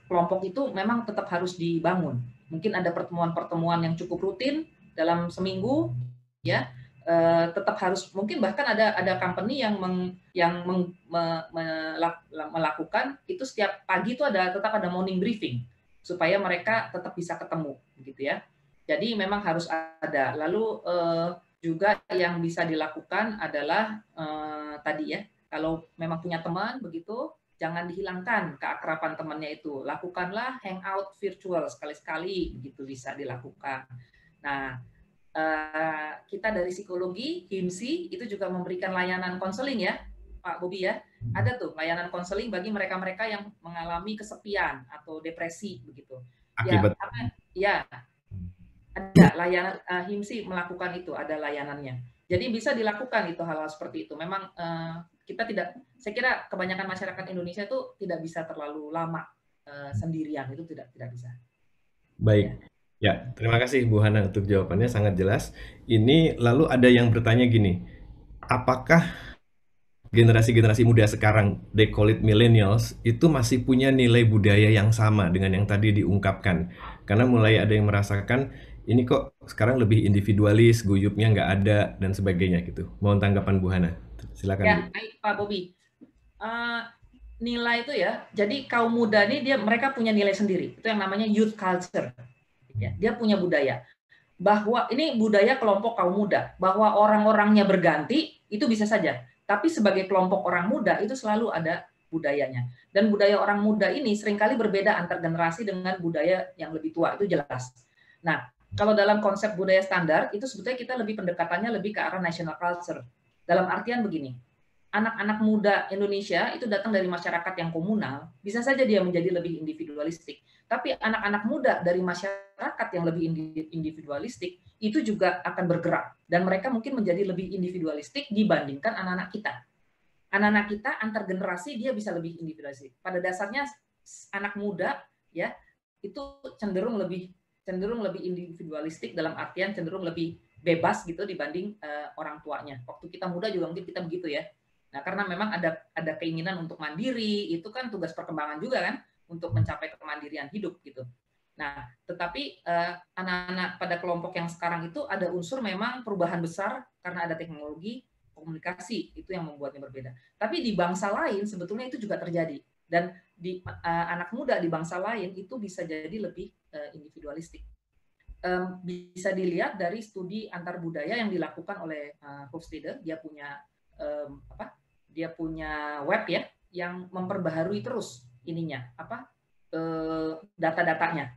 kelompok itu memang tetap harus dibangun. Mungkin ada pertemuan-pertemuan yang cukup rutin dalam seminggu, ya, tetap harus, mungkin bahkan ada company yang melakukan itu setiap pagi itu tetap ada morning briefing supaya mereka tetap bisa ketemu, gitu ya. Jadi memang harus ada. Lalu juga yang bisa dilakukan adalah tadi ya, kalau memang punya teman begitu, jangan dihilangkan keakraban temannya itu. Lakukanlah hangout virtual sekali-sekali, begitu bisa dilakukan. Nah, kita dari psikologi, HIMSI, itu juga memberikan layanan konseling ya, Pak Bobi ya. Ada tuh layanan konseling bagi mereka-mereka yang mengalami kesepian atau depresi begitu. Akibat ya, ada layanan HIMSI melakukan itu, ada layanannya. Jadi bisa dilakukan itu hal-hal seperti itu. Memang kita tidak, saya kira kebanyakan masyarakat Indonesia itu tidak bisa terlalu lama sendirian, itu tidak bisa. Baik. Ya, terima kasih Bu Hana untuk jawabannya, sangat jelas. Ini lalu ada yang bertanya gini, apakah generasi-generasi muda sekarang, they call it millennials, itu masih punya nilai budaya yang sama dengan yang tadi diungkapkan? Karena mulai ada yang merasakan, ini kok sekarang lebih individualis, guyupnya nggak ada, dan sebagainya gitu. Mohon tanggapan Bu Hana. Silakan. Ya, baik Pak Bobi. Nilai itu ya, jadi kaum muda ini mereka punya nilai sendiri. Itu yang namanya youth culture. Ya, dia punya budaya. Bahwa ini budaya kelompok kaum muda, bahwa orang-orangnya berganti itu bisa saja. Tapi sebagai kelompok orang muda itu selalu ada budayanya. Dan budaya orang muda ini seringkali berbeda antar generasi dengan budaya yang lebih tua, itu jelas. Nah, kalau dalam konsep budaya standar itu sebetulnya kita lebih pendekatannya lebih ke arah national culture. Dalam artian begini, anak-anak muda Indonesia itu datang dari masyarakat yang komunal, bisa saja dia menjadi lebih individualistik. Tapi anak-anak muda dari masyarakat yang lebih individualistik itu juga akan bergerak. Dan mereka mungkin menjadi lebih individualistik dibandingkan anak-anak kita. Anak-anak kita antar generasi dia bisa lebih individualistik. Pada dasarnya anak muda ya itu cenderung lebih cenderung lebih individualistik dalam artian cenderung lebih bebas gitu dibanding orang tuanya. Waktu kita muda juga mungkin kita begitu ya. Nah, karena memang ada keinginan untuk mandiri, itu kan tugas perkembangan juga kan untuk mencapai kemandirian hidup gitu. Nah, tetapi anak-anak pada kelompok yang sekarang itu ada unsur memang perubahan besar karena ada teknologi, komunikasi, itu yang membuatnya berbeda. Tapi di bangsa lain sebetulnya itu juga terjadi. Dan di anak muda di bangsa lain itu bisa jadi lebih individualistik. Bisa dilihat dari studi antar budaya yang dilakukan oleh Hofstede. Dia punya dia punya web ya yang memperbaharui terus ininya data-datanya.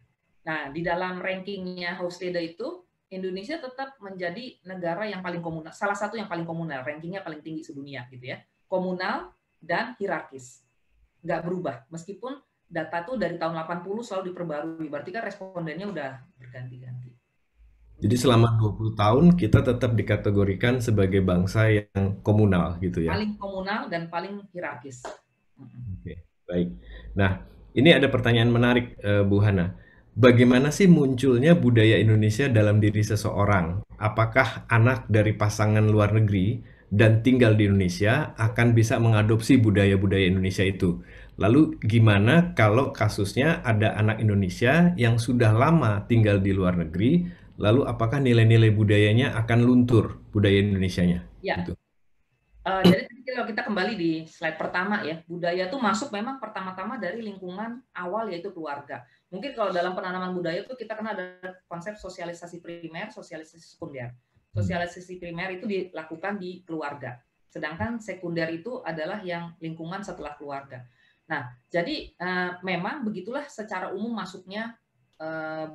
Nah, di dalam rankingnya Hofstede itu Indonesia tetap menjadi negara yang paling komunal, salah satu yang paling komunal, rankingnya paling tinggi sedunia gitu ya, komunal dan hierarkis, nggak berubah meskipun data tuh dari tahun 80 selalu diperbarui, berarti kan respondennya udah berganti-ganti. Jadi selama 20 tahun kita tetap dikategorikan sebagai bangsa yang komunal gitu ya. Paling komunal dan paling hierarkis. Oke, baik. Nah, ini ada pertanyaan menarik, Bu Hana. Bagaimana sih munculnya budaya Indonesia dalam diri seseorang? Apakah anak dari pasangan luar negeri dan tinggal di Indonesia akan bisa mengadopsi budaya-budaya Indonesia itu? Lalu gimana kalau kasusnya ada anak Indonesia yang sudah lama tinggal di luar negeri, lalu apakah nilai-nilai budayanya akan luntur, budaya Indonesianya? Ya. Gitu. Jadi kalau kita kembali di slide pertama ya, budaya itu masuk memang pertama-tama dari lingkungan awal yaitu keluarga. Mungkin kalau dalam penanaman budaya itu kita kenal ada konsep sosialisasi primer, sosialisasi sekunder. Sosialisasi primer itu dilakukan di keluarga, sedangkan sekunder itu adalah yang lingkungan setelah keluarga. Nah, jadi memang begitulah secara umum masuknya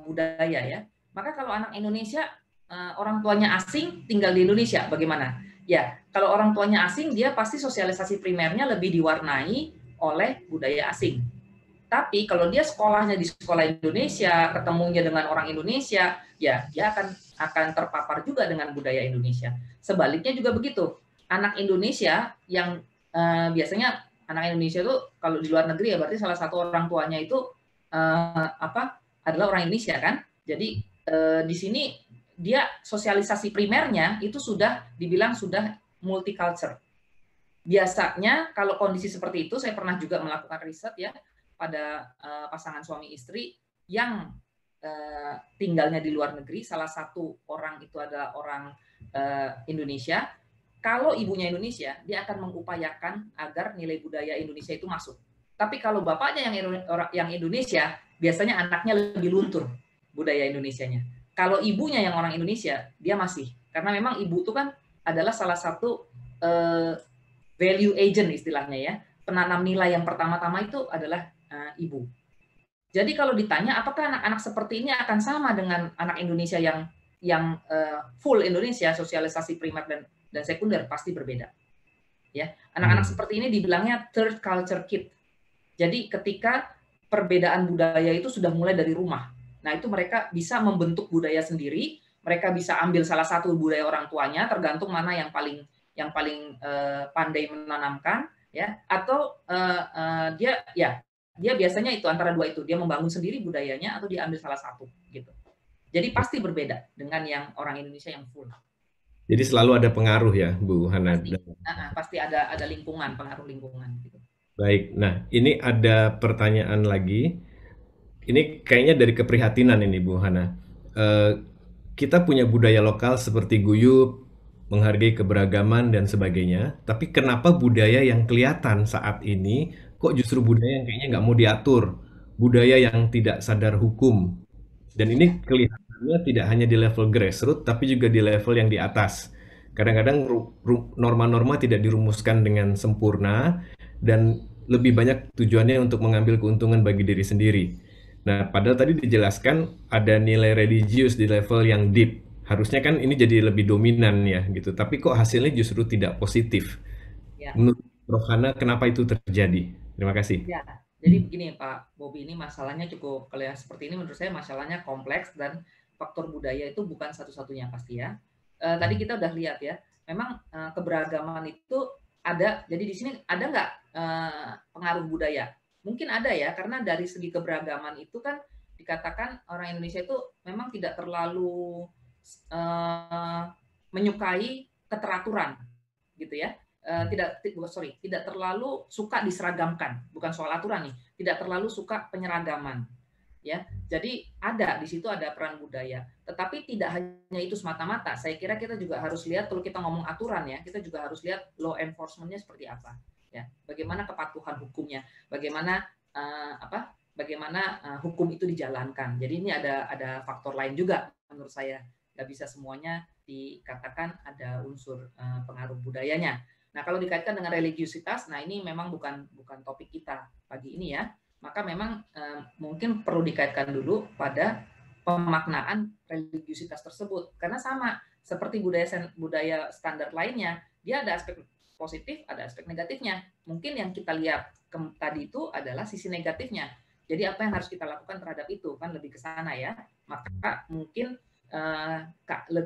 budaya ya. Maka kalau anak Indonesia, orang tuanya asing tinggal di Indonesia, bagaimana? Ya, kalau orang tuanya asing, dia pasti sosialisasi primernya lebih diwarnai oleh budaya asing. Tapi kalau dia sekolahnya di sekolah Indonesia, ketemunya dengan orang Indonesia, ya dia akan terpapar juga dengan budaya Indonesia. Sebaliknya juga begitu. Anak Indonesia yang biasanya anak Indonesia itu kalau di luar negeri ya berarti salah satu orang tuanya itu adalah orang Indonesia kan. Jadi di sini dia sosialisasi primernya itu sudah dibilang sudah multicultural. Biasanya kalau kondisi seperti itu, saya pernah juga melakukan riset ya pada pasangan suami istri yang tinggalnya di luar negeri, salah satu orang itu adalah orang Indonesia. Kalau ibunya Indonesia, dia akan mengupayakan agar nilai budaya Indonesia itu masuk. Tapi kalau bapaknya yang Indonesia, biasanya anaknya lebih luntur budaya Indonesianya. Kalau ibunya yang orang Indonesia, dia masih. Karena memang ibu itu kan adalah salah satu value agent istilahnya ya. Penanam nilai yang pertama-tama itu adalah ibu. Jadi kalau ditanya apakah anak-anak seperti ini akan sama dengan anak Indonesia yang full Indonesia, sosialisasi primer dan sekunder, pasti berbeda. Ya, anak-anak seperti ini dibilangnya third culture kid. Jadi ketika perbedaan budaya itu sudah mulai dari rumah. Nah, itu mereka bisa membentuk budaya sendiri, mereka bisa ambil salah satu budaya orang tuanya, tergantung mana yang paling pandai menanamkan, ya, atau dia biasanya itu antara dua itu, dia membangun sendiri budayanya atau dia ambil salah satu, gitu. Jadi pasti berbeda dengan yang orang Indonesia yang full. Jadi selalu ada pengaruh ya, Bu Hana. Pasti ada lingkungan, pengaruh lingkungan. Gitu. Baik, nah ini ada pertanyaan lagi. Ini kayaknya dari keprihatinan ini, Bu Hana. Kita punya budaya lokal seperti guyup, menghargai keberagaman dan sebagainya. Tapi kenapa budaya yang kelihatan saat ini kok justru budaya yang kayaknya nggak mau diatur, budaya yang tidak sadar hukum. Dan ini kelihatannya tidak hanya di level grassroots, tapi juga di level yang di atas. Kadang-kadang norma-norma tidak dirumuskan dengan sempurna dan lebih banyak tujuannya untuk mengambil keuntungan bagi diri sendiri. Nah, padahal tadi dijelaskan ada nilai religius di level yang deep. Harusnya kan ini jadi lebih dominan ya gitu. Tapi kok hasilnya justru tidak positif. Ya. Menurut Prof. Hana, kenapa itu terjadi? Terima kasih. Ya, jadi begini Pak Bobi, ini masalahnya cukup, kalau yang seperti ini menurut saya masalahnya kompleks dan faktor budaya itu bukan satu-satunya pasti ya. Tadi kita udah lihat ya, memang keberagaman itu ada. Jadi di sini ada nggak pengaruh budaya? Mungkin ada ya, karena dari segi keberagaman itu kan dikatakan orang Indonesia itu memang tidak terlalu menyukai keteraturan, gitu ya. Tidak terlalu suka diseragamkan, bukan soal aturan nih, tidak terlalu suka penyeragaman, ya. Jadi di situ ada peran budaya, tetapi tidak hanya itu semata-mata. Saya kira kita juga harus lihat, kalau kita ngomong aturan ya, kita juga harus lihat law enforcement-nya seperti apa, ya. Bagaimana kepatuhan hukumnya, bagaimana hukum itu dijalankan. Jadi ini ada faktor lain juga menurut saya. Nggak bisa semuanya dikatakan ada unsur pengaruh budayanya. Nah, kalau dikaitkan dengan religiusitas, nah ini memang bukan topik kita pagi ini ya. Maka memang mungkin perlu dikaitkan dulu pada pemaknaan religiusitas tersebut. Karena sama seperti budaya standar lainnya, dia ada aspek positif, ada aspek negatifnya. Mungkin yang kita lihat tadi itu adalah sisi negatifnya. Jadi apa yang harus kita lakukan terhadap itu, kan lebih ke sana ya. Maka mungkin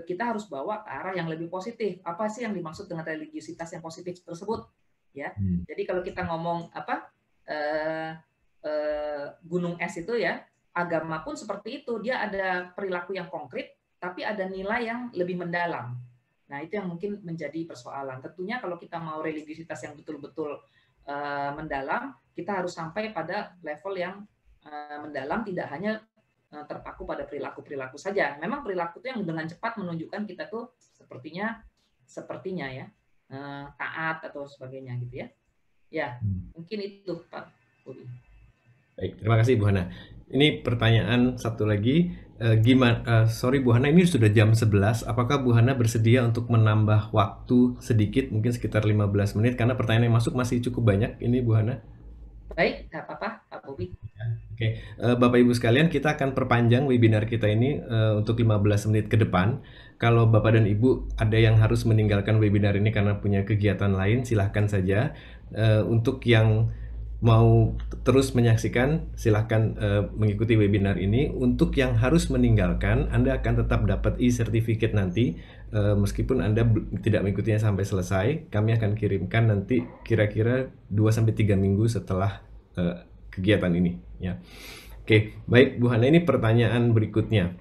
kita harus bawa ke arah yang lebih positif. Apa sih yang dimaksud dengan religiusitas yang positif tersebut? Ya, jadi kalau kita ngomong gunung es itu ya, agama pun seperti itu. Dia ada perilaku yang konkret, tapi ada nilai yang lebih mendalam. Nah, itu yang mungkin menjadi persoalan. Tentunya kalau kita mau religiusitas yang betul-betul mendalam, kita harus sampai pada level yang mendalam, tidak hanya terpaku pada perilaku saja. Memang perilaku itu yang dengan cepat menunjukkan kita tuh sepertinya ya taat atau sebagainya gitu ya. Ya, mungkin itu Pak Budi. Baik, terima kasih Bu Hana. Ini pertanyaan satu lagi, sorry Bu Hana, ini sudah jam 11. Apakah Bu Hana bersedia untuk menambah waktu sedikit, mungkin sekitar 15 menit, karena pertanyaan yang masuk masih cukup banyak ini Bu Hana? Baik, nggak apa-apa Pak Bobi. Oke, Bapak Ibu sekalian, kita akan perpanjang webinar kita ini untuk 15 menit ke depan. Kalau Bapak dan Ibu ada yang harus meninggalkan webinar ini karena punya kegiatan lain, silahkan saja. Untuk yang mau terus menyaksikan, silahkan mengikuti webinar ini. Untuk yang harus meninggalkan, Anda akan tetap dapat e-certificate nanti. Meskipun Anda tidak mengikutinya sampai selesai, kami akan kirimkan nanti kira-kira 2-3 minggu setelah kegiatan ini ya. Oke, baik Bu Hana, ini pertanyaan berikutnya.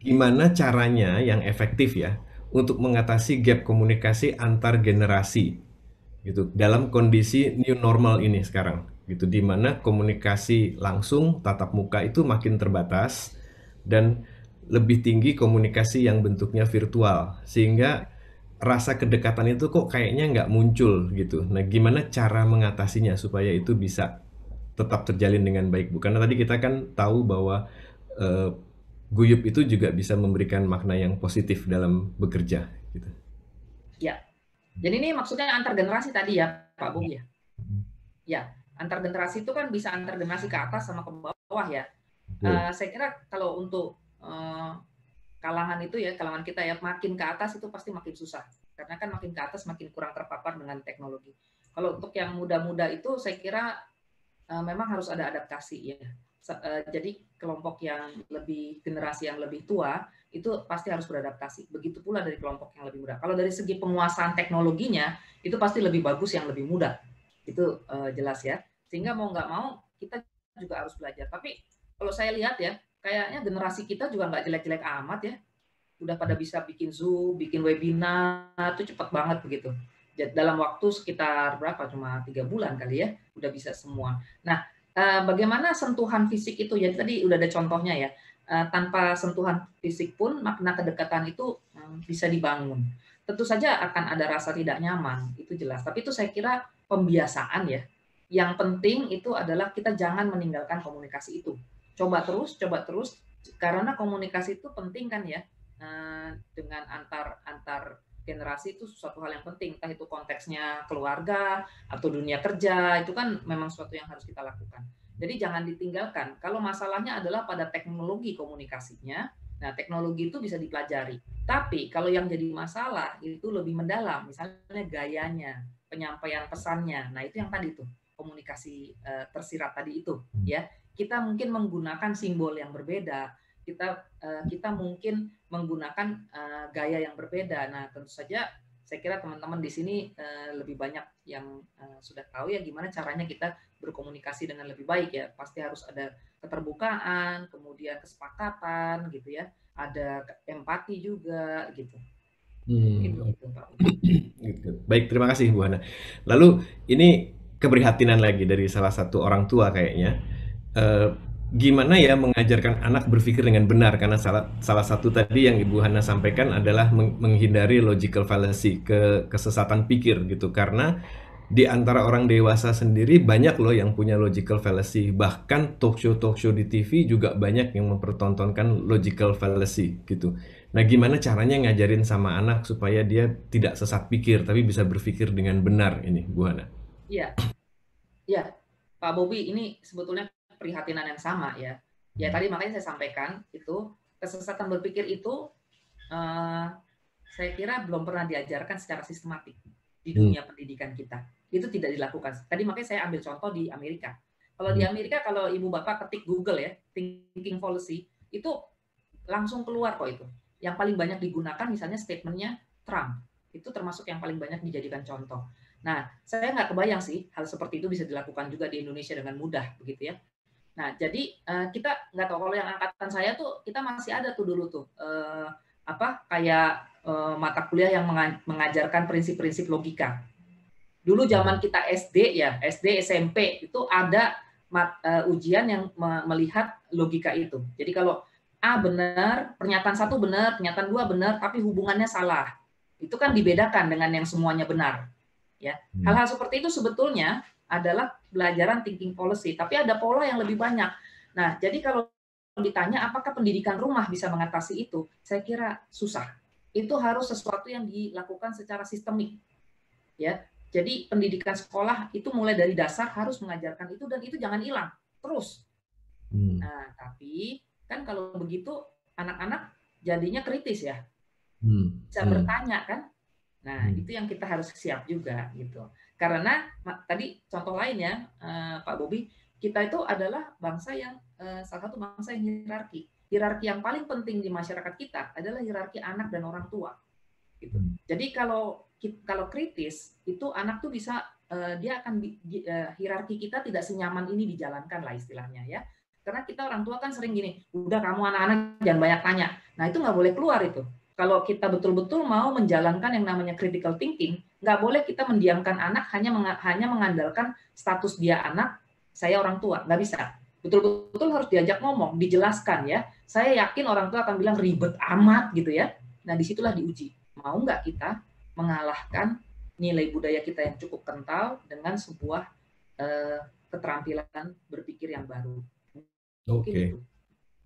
Gimana caranya yang efektif ya untuk mengatasi gap komunikasi antar generasi gitu dalam kondisi new normal ini sekarang gitu, di mana komunikasi langsung tatap muka itu makin terbatas dan lebih tinggi komunikasi yang bentuknya virtual, sehingga rasa kedekatan itu kok kayaknya nggak muncul gitu. Nah, gimana cara mengatasinya supaya itu bisa tetap terjalin dengan baik Bu? Karena tadi kita kan tahu bahwa guyup itu juga bisa memberikan makna yang positif dalam bekerja gitu. Ya. Jadi ini maksudnya antar generasi tadi ya Pak Bobi ya? Ya, antar generasi itu kan bisa antar generasi ke atas sama ke bawah ya. Saya kira kalau untuk kalangan itu ya, kalangan kita ya, makin ke atas itu pasti makin susah. Karena kan makin ke atas makin kurang terpapar dengan teknologi. Kalau untuk yang muda-muda itu saya kira memang harus ada adaptasi ya. Jadi kelompok yang generasi yang lebih tua itu pasti harus beradaptasi. Begitu pula dari kelompok yang lebih muda. Kalau dari segi penguasaan teknologinya itu pasti lebih bagus yang lebih muda. Itu jelas ya. Sehingga mau nggak mau kita juga harus belajar. Tapi kalau saya lihat ya, kayaknya generasi kita juga nggak jelek-jelek amat ya. Udah pada bisa bikin Zoom, bikin webinar, itu cepat banget begitu. Dalam waktu sekitar berapa, cuma 3 bulan kali ya, udah bisa semua. Nah, bagaimana sentuhan fisik itu, ya tadi udah ada contohnya ya, tanpa sentuhan fisik pun makna kedekatan itu bisa dibangun. Tentu saja akan ada rasa tidak nyaman, itu jelas. Tapi itu saya kira pembiasaan ya. Yang penting itu adalah kita jangan meninggalkan komunikasi itu. Coba terus, karena komunikasi itu penting kan ya, dengan antar generasi itu suatu hal yang penting, entah itu konteksnya keluarga atau dunia kerja, itu kan memang suatu yang harus kita lakukan. Jadi jangan ditinggalkan. Kalau masalahnya adalah pada teknologi komunikasinya, nah teknologi itu bisa dipelajari. Tapi kalau yang jadi masalah itu lebih mendalam, misalnya gayanya, penyampaian pesannya, nah itu yang tadi tuh komunikasi tersirat tadi itu, ya. Kita mungkin menggunakan simbol yang berbeda, kita mungkin menggunakan gaya yang berbeda. Nah, tentu saja Saya kira teman-teman di sini lebih banyak yang sudah tahu ya gimana caranya kita berkomunikasi dengan lebih baik ya. Pasti harus ada keterbukaan, kemudian kesepakatan gitu ya, ada empati juga gitu. Mungkin Hmm, begitu Pak. gitu. Baik, terima kasih Bu Hana. Lalu ini keprihatinan lagi dari salah satu orang tua kayaknya. Eh, Gimana ya mengajarkan anak berpikir dengan benar? Karena salah satu tadi yang Ibu Hana sampaikan adalah menghindari logical fallacy, kesesatan pikir gitu. Karena di antara orang dewasa sendiri banyak loh yang punya logical fallacy. Bahkan talk show di TV juga banyak yang mempertontonkan logical fallacy gitu. Nah, gimana caranya ngajarin sama anak supaya dia tidak sesat pikir tapi bisa berpikir dengan benar ini, Bu Hana? Iya, iya. Pak Bobi, ini sebetulnya prihatinan yang sama ya. Ya Hmm. tadi makanya saya sampaikan itu kesesatan berpikir itu eh, saya kira belum pernah diajarkan secara sistematik di Hmm. dunia pendidikan kita. Itu tidak dilakukan. Tadi makanya saya ambil contoh di Amerika. Kalau di Hmm. Amerika, kalau ibu bapak ketik Google ya, thinking policy, itu langsung keluar kok itu. Yang paling banyak digunakan misalnya statementnya Trump. Itu termasuk yang paling banyak dijadikan contoh. Nah, saya nggak kebayang sih hal seperti itu bisa dilakukan juga di Indonesia dengan mudah, begitu ya. Nah, jadi kita nggak tahu kalau yang angkatan saya tuh kita masih ada tuh dulu tuh apa kayak mata kuliah yang mengajarkan prinsip-prinsip logika. Dulu zaman kita SD ya, SD SMP itu ada ujian yang melihat logika itu. Jadi kalau A benar, pernyataan satu benar, pernyataan dua benar, tapi hubungannya salah. Itu kan dibedakan dengan yang semuanya benar. Ya, hal-hal seperti itu sebetulnya adalah pelajaran thinking policy, tapi ada pola yang lebih banyak. Nah, jadi kalau ditanya apakah pendidikan rumah bisa mengatasi itu, saya kira susah. Itu harus sesuatu yang dilakukan secara sistemik, ya. Jadi pendidikan sekolah itu mulai dari dasar harus mengajarkan itu dan itu jangan hilang terus. Hmm. Nah, tapi kan kalau begitu anak-anak jadinya kritis ya, Hmm. bisa Hmm. bertanya kan. Nah, Hmm. itu yang kita harus siap juga gitu. Karena tadi contoh lainnya Pak Bobi, kita itu adalah bangsa yang salah satu bangsa yang hierarki. Hierarki yang paling penting di masyarakat kita adalah hierarki anak dan orang tua. Gitu. Jadi kalau kritis itu anak tuh bisa dia akan hierarki kita tidak senyaman ini dijalankan lah istilahnya ya. Karena kita orang tua kan sering gini, udah kamu anak-anak jangan banyak tanya. Nah itu nggak boleh keluar itu. Kalau kita betul-betul mau menjalankan yang namanya critical thinking, nggak boleh kita mendiamkan anak hanya mengandalkan status dia anak, saya orang tua, nggak bisa. Betul-betul harus diajak ngomong, dijelaskan ya. Saya yakin orang tua akan bilang ribet amat gitu ya. Nah disitulah diuji. Mau nggak kita mengalahkan nilai budaya kita yang cukup kental dengan sebuah keterampilan berpikir yang baru. Mungkin Oke. itu.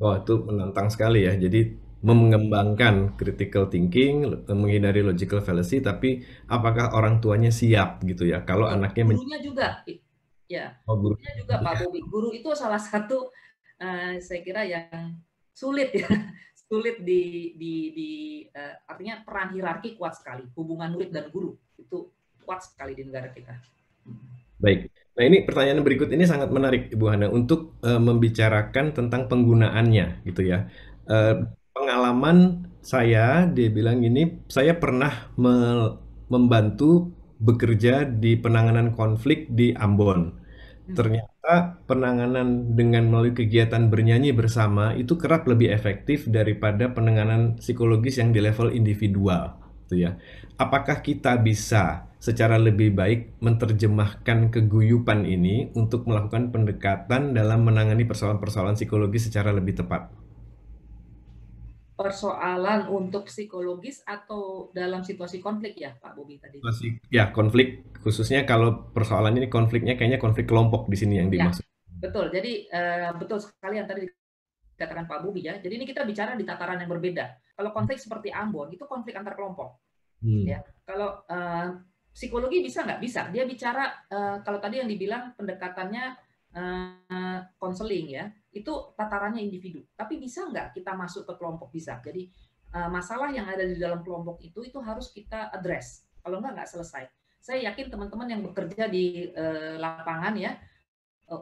Wah, itu menantang sekali ya. Jadi mengembangkan critical thinking, menghindari logical fallacy, tapi apakah orang tuanya siap gitu ya? Kalau Betul. anaknya Gurunya juga, ya, oh, guru. gurunya juga Pak Bobi. Guru itu salah satu saya kira yang sulit ya, sulit artinya peran hierarki kuat sekali. Hubungan murid dan guru itu kuat sekali di negara kita. Baik. Nah, ini pertanyaan berikut ini sangat menarik, Ibu Hana, untuk membicarakan tentang penggunaannya, gitu ya. Pengalaman saya, dia bilang ini, saya pernah membantu bekerja di penanganan konflik di Ambon. Ternyata penanganan dengan melalui kegiatan bernyanyi bersama itu kerap lebih efektif daripada penanganan psikologis yang di level individual, gitu ya. Apakah kita bisa secara lebih baik menerjemahkan keguyupan ini untuk melakukan pendekatan dalam menangani persoalan-persoalan psikologis secara lebih tepat? Persoalan untuk psikologis atau dalam situasi konflik ya Pak Bobi tadi? Ya, konflik khususnya kalau persoalan ini konfliknya kayaknya konflik kelompok di sini yang Ya, dimaksud. betul. Jadi betul sekali yang tadi dikatakan Pak Bobi ya. Jadi ini kita bicara di tataran yang berbeda. Kalau konflik seperti Ambon itu konflik antar kelompok. Hmm. Ya, kalau psikologi bisa nggak? Bisa. Dia bicara kalau tadi yang dibilang pendekatannya konseling ya, itu tatarannya individu. Tapi bisa nggak kita masuk ke kelompok? Bisa. Jadi masalah yang ada di dalam kelompok itu harus kita address. Kalau nggak selesai. Saya yakin teman-teman yang bekerja di lapangan ya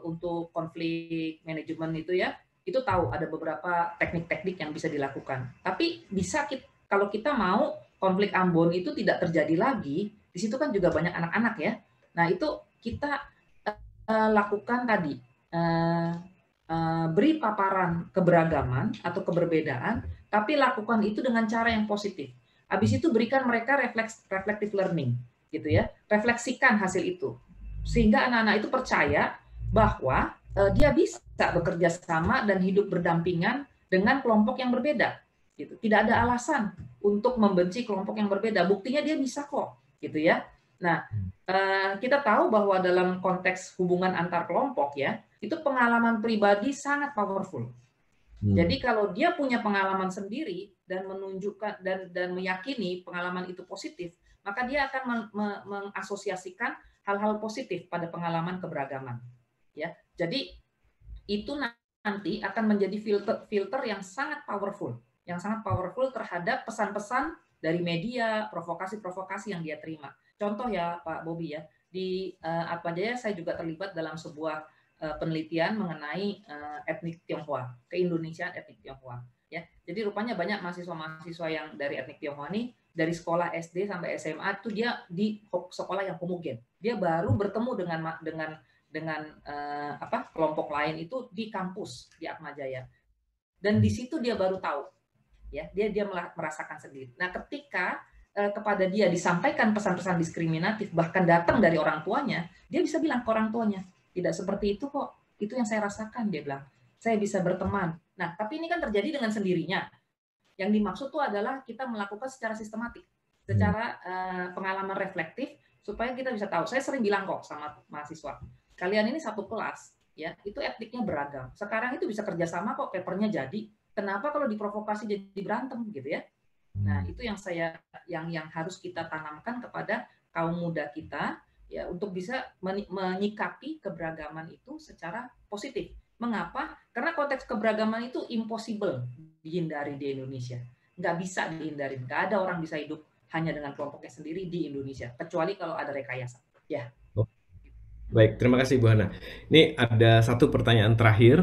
untuk konflik manajemen itu ya, itu tahu ada beberapa teknik-teknik yang bisa dilakukan. Tapi bisa kalau kita mau konflik Ambon itu tidak terjadi lagi, di situ kan juga banyak anak-anak ya. Nah itu kita lakukan tadi, beri paparan keberagaman atau keberbedaan, tapi lakukan itu dengan cara yang positif. Habis itu berikan mereka reflective learning, gitu ya, refleksikan hasil itu, sehingga anak-anak itu percaya bahwa dia bisa bekerja sama dan hidup berdampingan dengan kelompok yang berbeda. Gitu. Tidak ada alasan untuk membenci kelompok yang berbeda. Buktinya dia bisa kok, gitu ya. Nah, kita tahu bahwa dalam konteks hubungan antar kelompok ya, itu pengalaman pribadi sangat powerful. Jadi kalau dia punya pengalaman sendiri dan menunjukkan dan meyakini pengalaman itu positif, maka dia akan mengasosiasikan hal-hal positif pada pengalaman keberagaman. Ya, jadi itu nanti akan menjadi filter yang sangat powerful terhadap pesan-pesan dari media, provokasi-provokasi yang dia terima. Contoh ya Pak Bobi ya, di Atmajaya saya juga terlibat dalam sebuah penelitian mengenai etnik Tionghoa, keindonesiaan etnik Tionghoa. Ya, jadi rupanya banyak mahasiswa-mahasiswa yang dari etnik Tionghoa ini dari sekolah SD sampai SMA itu dia di sekolah yang homogen. Dia baru bertemu dengan kelompok lain itu di kampus di Atmajaya. Dan di situ dia baru tahu, ya dia merasakan sendiri. Nah, ketika kepada dia disampaikan pesan-pesan diskriminatif, bahkan datang dari orang tuanya, dia bisa bilang ke orang tuanya, tidak seperti itu kok, itu yang saya rasakan, dia bilang. Saya bisa berteman. Nah, tapi ini kan terjadi dengan sendirinya. Yang dimaksud itu adalah kita melakukan secara sistematik, secara pengalaman reflektif, supaya kita bisa tahu. Saya sering bilang kok sama mahasiswa, kalian ini satu kelas, ya itu etniknya beragam. Sekarang itu bisa kerjasama kok, papernya jadi. Kenapa kalau diprovokasi jadi berantem gitu ya? Nah itu yang yang harus kita tanamkan kepada kaum muda kita ya untuk bisa menyikapi keberagaman itu secara positif. Mengapa? Karena konteks keberagaman itu impossible dihindari di Indonesia. Nggak bisa dihindari. Nggak ada orang bisa hidup hanya dengan kelompoknya sendiri di Indonesia, kecuali kalau ada rekayasa. Ya. Baik, terima kasih Bu Hana. Ini ada satu pertanyaan terakhir.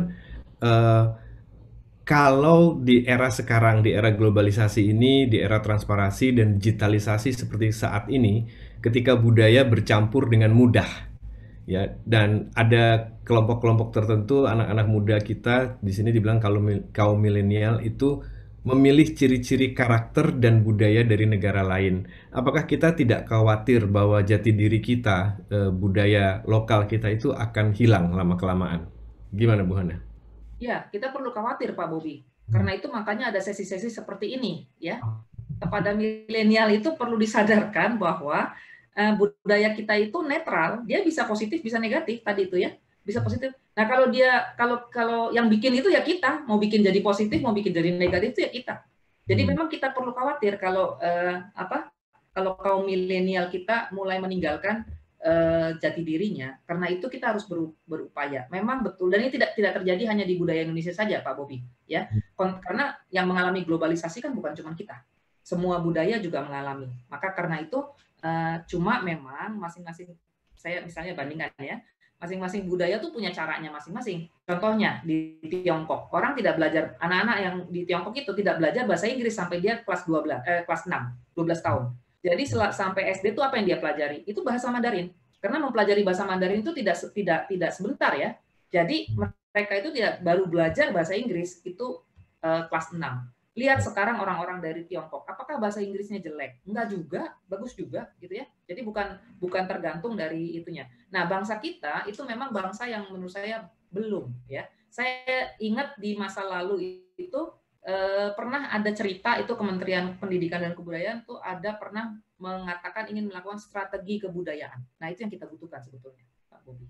Kalau di era sekarang, di era globalisasi ini, di era transparansi dan digitalisasi seperti saat ini, ketika budaya bercampur dengan mudah, ya, dan ada kelompok-kelompok tertentu anak-anak muda kita di sini dibilang kalau kaum milenial itu memilih ciri-ciri karakter dan budaya dari negara lain. Apakah kita tidak khawatir bahwa jati diri kita, budaya lokal kita itu akan hilang lama-kelamaan? Gimana Bu Hana? Ya, kita perlu khawatir Pak Bobi. Karena itu makanya ada sesi-sesi seperti ini, ya. Kepada milenial itu perlu disadarkan bahwa budaya kita itu netral, dia bisa positif, bisa negatif tadi itu ya, bisa positif. Nah kalau yang bikin itu ya kita, mau bikin jadi positif, mau bikin jadi negatif itu ya kita. Jadi memang kita perlu khawatir kalau kalau kaum milenial kita mulai meninggalkan jati dirinya, karena itu kita harus berupaya. Memang betul, dan ini tidak terjadi hanya di budaya Indonesia saja, Pak Bobi, ya. Karena yang mengalami globalisasi kan bukan cuma kita, semua budaya juga mengalami. Maka karena itu cuma memang masing-masing, saya misalnya bandingkan ya, masing-masing budaya tuh punya caranya masing-masing. Contohnya di Tiongkok, orang tidak belajar, anak-anak yang di Tiongkok itu tidak belajar bahasa Inggris sampai dia kelas 12 tahun. Jadi sampai SD itu apa yang dia pelajari? Itu bahasa Mandarin. Karena mempelajari bahasa Mandarin itu tidak sebentar ya. Jadi mereka itu tidak baru belajar bahasa Inggris itu kelas 6. Lihat sekarang orang-orang dari Tiongkok, apakah bahasa Inggrisnya jelek? Enggak juga, bagus juga gitu ya. Jadi bukan tergantung dari itunya. Nah, bangsa kita itu memang bangsa yang menurut saya belum ya. Saya ingat di masa lalu itu pernah ada cerita itu Kementerian Pendidikan dan Kebudayaan tuh ada pernah mengatakan ingin melakukan strategi kebudayaan. Nah, itu yang kita butuhkan sebetulnya, Pak Bobi.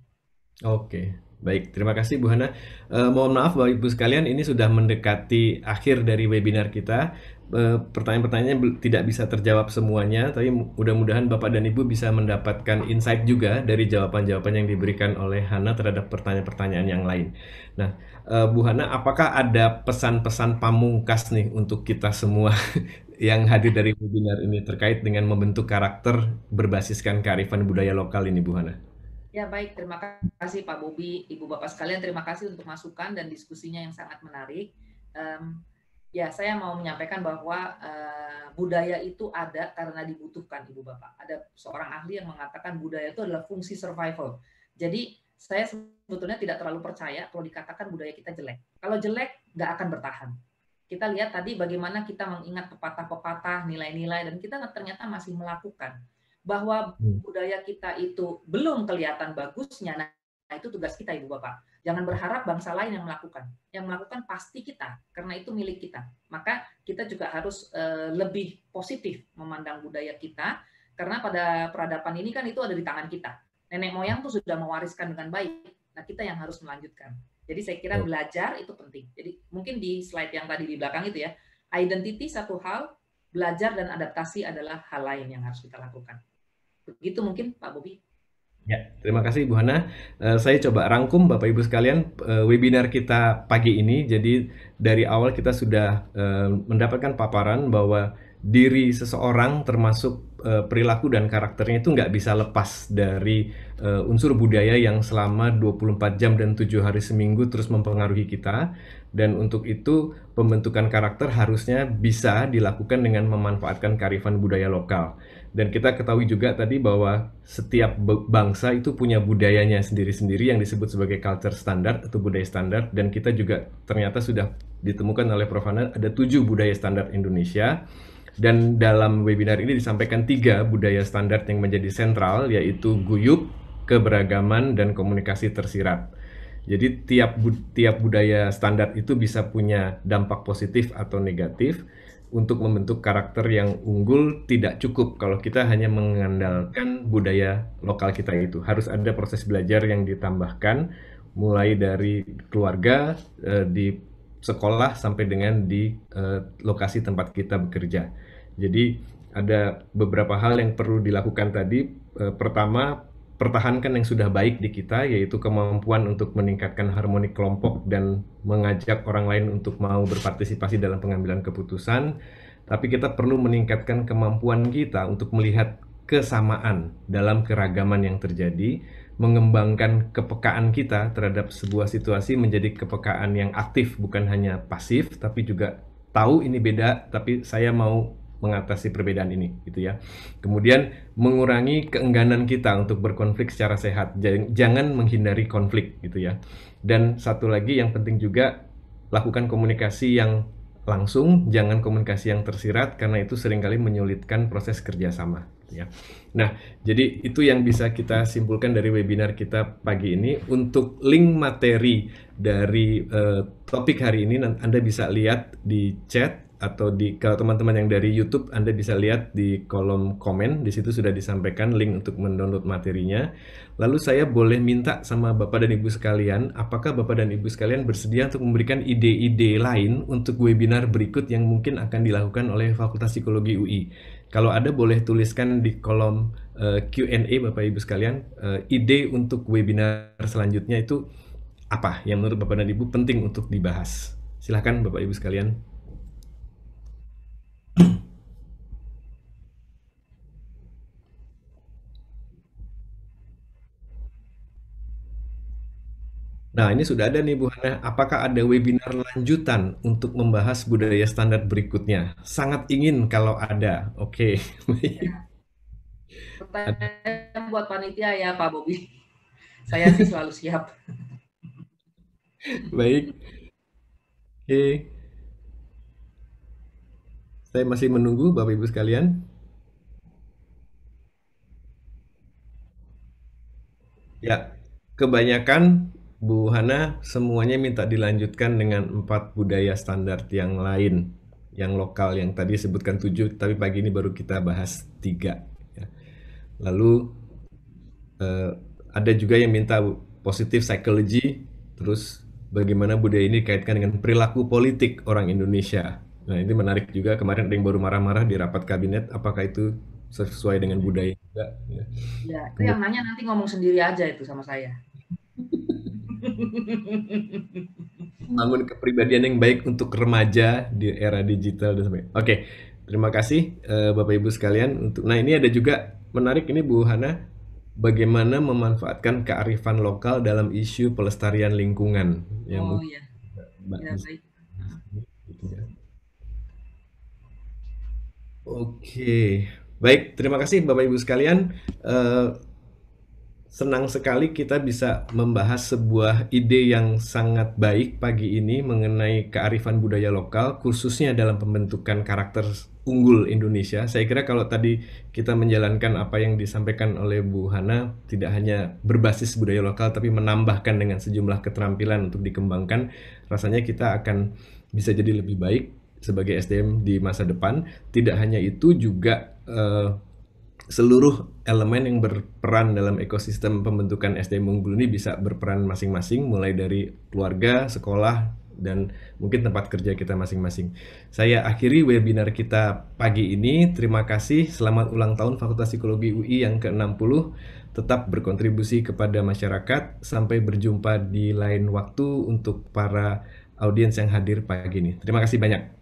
Oke, baik. Terima kasih Bu Hana. Mohon maaf Bapak Ibu sekalian, ini sudah mendekati akhir dari webinar kita. Pertanyaan-pertanyaannya tidak bisa terjawab semuanya, tapi mudah-mudahan Bapak dan Ibu bisa mendapatkan insight juga dari jawaban-jawaban yang diberikan oleh Hana terhadap pertanyaan-pertanyaan yang lain. Nah, Bu Hana, apakah ada pesan-pesan pamungkas nih untuk kita semua yang hadir dari webinar ini terkait dengan membentuk karakter berbasiskan kearifan budaya lokal ini, Bu Hana? Ya baik, terima kasih Pak Bobi, Ibu Bapak sekalian, terima kasih untuk masukan dan diskusinya yang sangat menarik. Ya, saya mau menyampaikan bahwa budaya itu ada karena dibutuhkan, Ibu Bapak. Ada seorang ahli yang mengatakan budaya itu adalah fungsi survival. Jadi saya sebetulnya tidak terlalu percaya kalau dikatakan budaya kita jelek. Kalau jelek, nggak akan bertahan. Kita lihat tadi bagaimana kita mengingat pepatah-pepatah, nilai-nilai, dan kita ternyata masih melakukan. Bahwa budaya kita itu belum kelihatan bagusnya, nah itu tugas kita, Ibu Bapak. Jangan berharap bangsa lain yang melakukan. Yang melakukan pasti kita, karena itu milik kita. Maka kita juga harus lebih positif memandang budaya kita, karena pada peradaban ini kan itu ada di tangan kita. Nenek moyang tuh sudah mewariskan dengan baik. Nah, kita yang harus melanjutkan. Jadi saya kira belajar itu penting. Jadi mungkin di slide yang tadi di belakang itu ya, identity satu hal, belajar dan adaptasi adalah hal lain yang harus kita lakukan. Begitu mungkin Pak Bobi. Ya, terima kasih Bu Hana. Saya coba rangkum Bapak Ibu sekalian webinar kita pagi ini. Jadi dari awal kita sudah mendapatkan paparan bahwa diri seseorang termasuk perilaku dan karakternya itu nggak bisa lepas dari unsur budaya yang selama 24 jam dan 7 hari seminggu terus mempengaruhi kita. Dan untuk itu pembentukan karakter harusnya bisa dilakukan dengan memanfaatkan kearifan budaya lokal. Dan kita ketahui juga tadi bahwa setiap bangsa itu punya budayanya sendiri-sendiri yang disebut sebagai culture standard atau budaya standar. Dan kita juga ternyata sudah ditemukan oleh Prof. Hana ada 7 budaya standar Indonesia. Dan dalam webinar ini disampaikan 3 budaya standar yang menjadi sentral, yaitu guyup, keberagaman, dan komunikasi tersirat. Jadi tiap budaya standar itu bisa punya dampak positif atau negatif. Untuk membentuk karakter yang unggul tidak cukup kalau kita hanya mengandalkan budaya lokal kita itu. Harus ada proses belajar yang ditambahkan mulai dari keluarga, di sekolah sampai dengan di lokasi tempat kita bekerja. Jadi ada beberapa hal yang perlu dilakukan tadi. Pertama, pertahankan yang sudah baik di kita, yaitu kemampuan untuk meningkatkan harmoni kelompok dan mengajak orang lain untuk mau berpartisipasi dalam pengambilan keputusan. Tapi kita perlu meningkatkan kemampuan kita untuk melihat kesamaan dalam keragaman yang terjadi, mengembangkan kepekaan kita terhadap sebuah situasi menjadi kepekaan yang aktif, bukan hanya pasif, tapi juga tahu ini beda, tapi saya mau mengatasi perbedaan ini, gitu ya. Kemudian mengurangi keengganan kita untuk berkonflik secara sehat. Jangan menghindari konflik, gitu ya. Dan satu lagi yang penting juga, lakukan komunikasi yang langsung, jangan komunikasi yang tersirat, karena itu seringkali menyulitkan proses kerjasama. Ya. Nah, jadi itu yang bisa kita simpulkan dari webinar kita pagi ini. Untuk link materi dari topik hari ini, Anda bisa lihat di chat, atau kalau teman-teman yang dari YouTube, Anda bisa lihat di kolom komen, di situ sudah disampaikan link untuk mendownload materinya. Lalu saya boleh minta sama Bapak dan Ibu sekalian, apakah Bapak dan Ibu sekalian bersedia untuk memberikan ide-ide lain untuk webinar berikut yang mungkin akan dilakukan oleh Fakultas Psikologi UI? Kalau ada, boleh tuliskan di kolom Q&A Bapak Ibu sekalian, ide untuk webinar selanjutnya itu apa yang menurut Bapak dan Ibu penting untuk dibahas. Silahkan Bapak Ibu sekalian. Nah, ini sudah ada nih Bu Hana. Apakah ada webinar lanjutan untuk membahas budaya standar berikutnya? Sangat ingin kalau ada. Oke. Ya. Pertanyaan buat panitia ya Pak Bobi. Saya sih selalu siap. Baik. Oke. Saya masih menunggu Bapak Ibu sekalian. Ya, kebanyakan Bu Hana semuanya minta dilanjutkan dengan 4 budaya standar yang lain, yang lokal, yang tadi sebutkan 7, tapi pagi ini baru kita bahas 3. Ya. Lalu ada juga yang minta positive psychology, terus bagaimana budaya ini dikaitkan dengan perilaku politik orang Indonesia. Nah, ini menarik juga. Kemarin ada yang baru marah-marah di rapat kabinet, apakah itu sesuai dengan budaya juga? Ya. Ya, itu yang nanya nanti ngomong sendiri aja itu sama saya. Membangun kepribadian yang baik untuk remaja di era digital dan sebagainya. Oke, terima kasih Bapak Ibu sekalian. Nah, ini ada juga menarik ini Bu Hana, bagaimana memanfaatkan kearifan lokal dalam isu pelestarian lingkungan. Yang Oh iya, ya, baik. gitu ya. Oke, baik. Terima kasih Bapak Ibu sekalian. Eh, Senang sekali kita bisa membahas sebuah ide yang sangat baik pagi ini mengenai kearifan budaya lokal, khususnya dalam pembentukan karakter unggul Indonesia. Saya kira kalau tadi kita menjalankan apa yang disampaikan oleh Bu Hana, tidak hanya berbasis budaya lokal, tapi menambahkan dengan sejumlah keterampilan untuk dikembangkan, rasanya kita akan bisa jadi lebih baik sebagai SDM di masa depan. Tidak hanya itu, juga seluruh elemen yang berperan dalam ekosistem pembentukan SDM unggul ini bisa berperan masing-masing, mulai dari keluarga, sekolah, dan mungkin tempat kerja kita masing-masing. Saya akhiri webinar kita pagi ini. Terima kasih, selamat ulang tahun Fakultas Psikologi UI yang ke-60. Tetap berkontribusi kepada masyarakat. Sampai berjumpa di lain waktu untuk para audiens yang hadir pagi ini. Terima kasih banyak.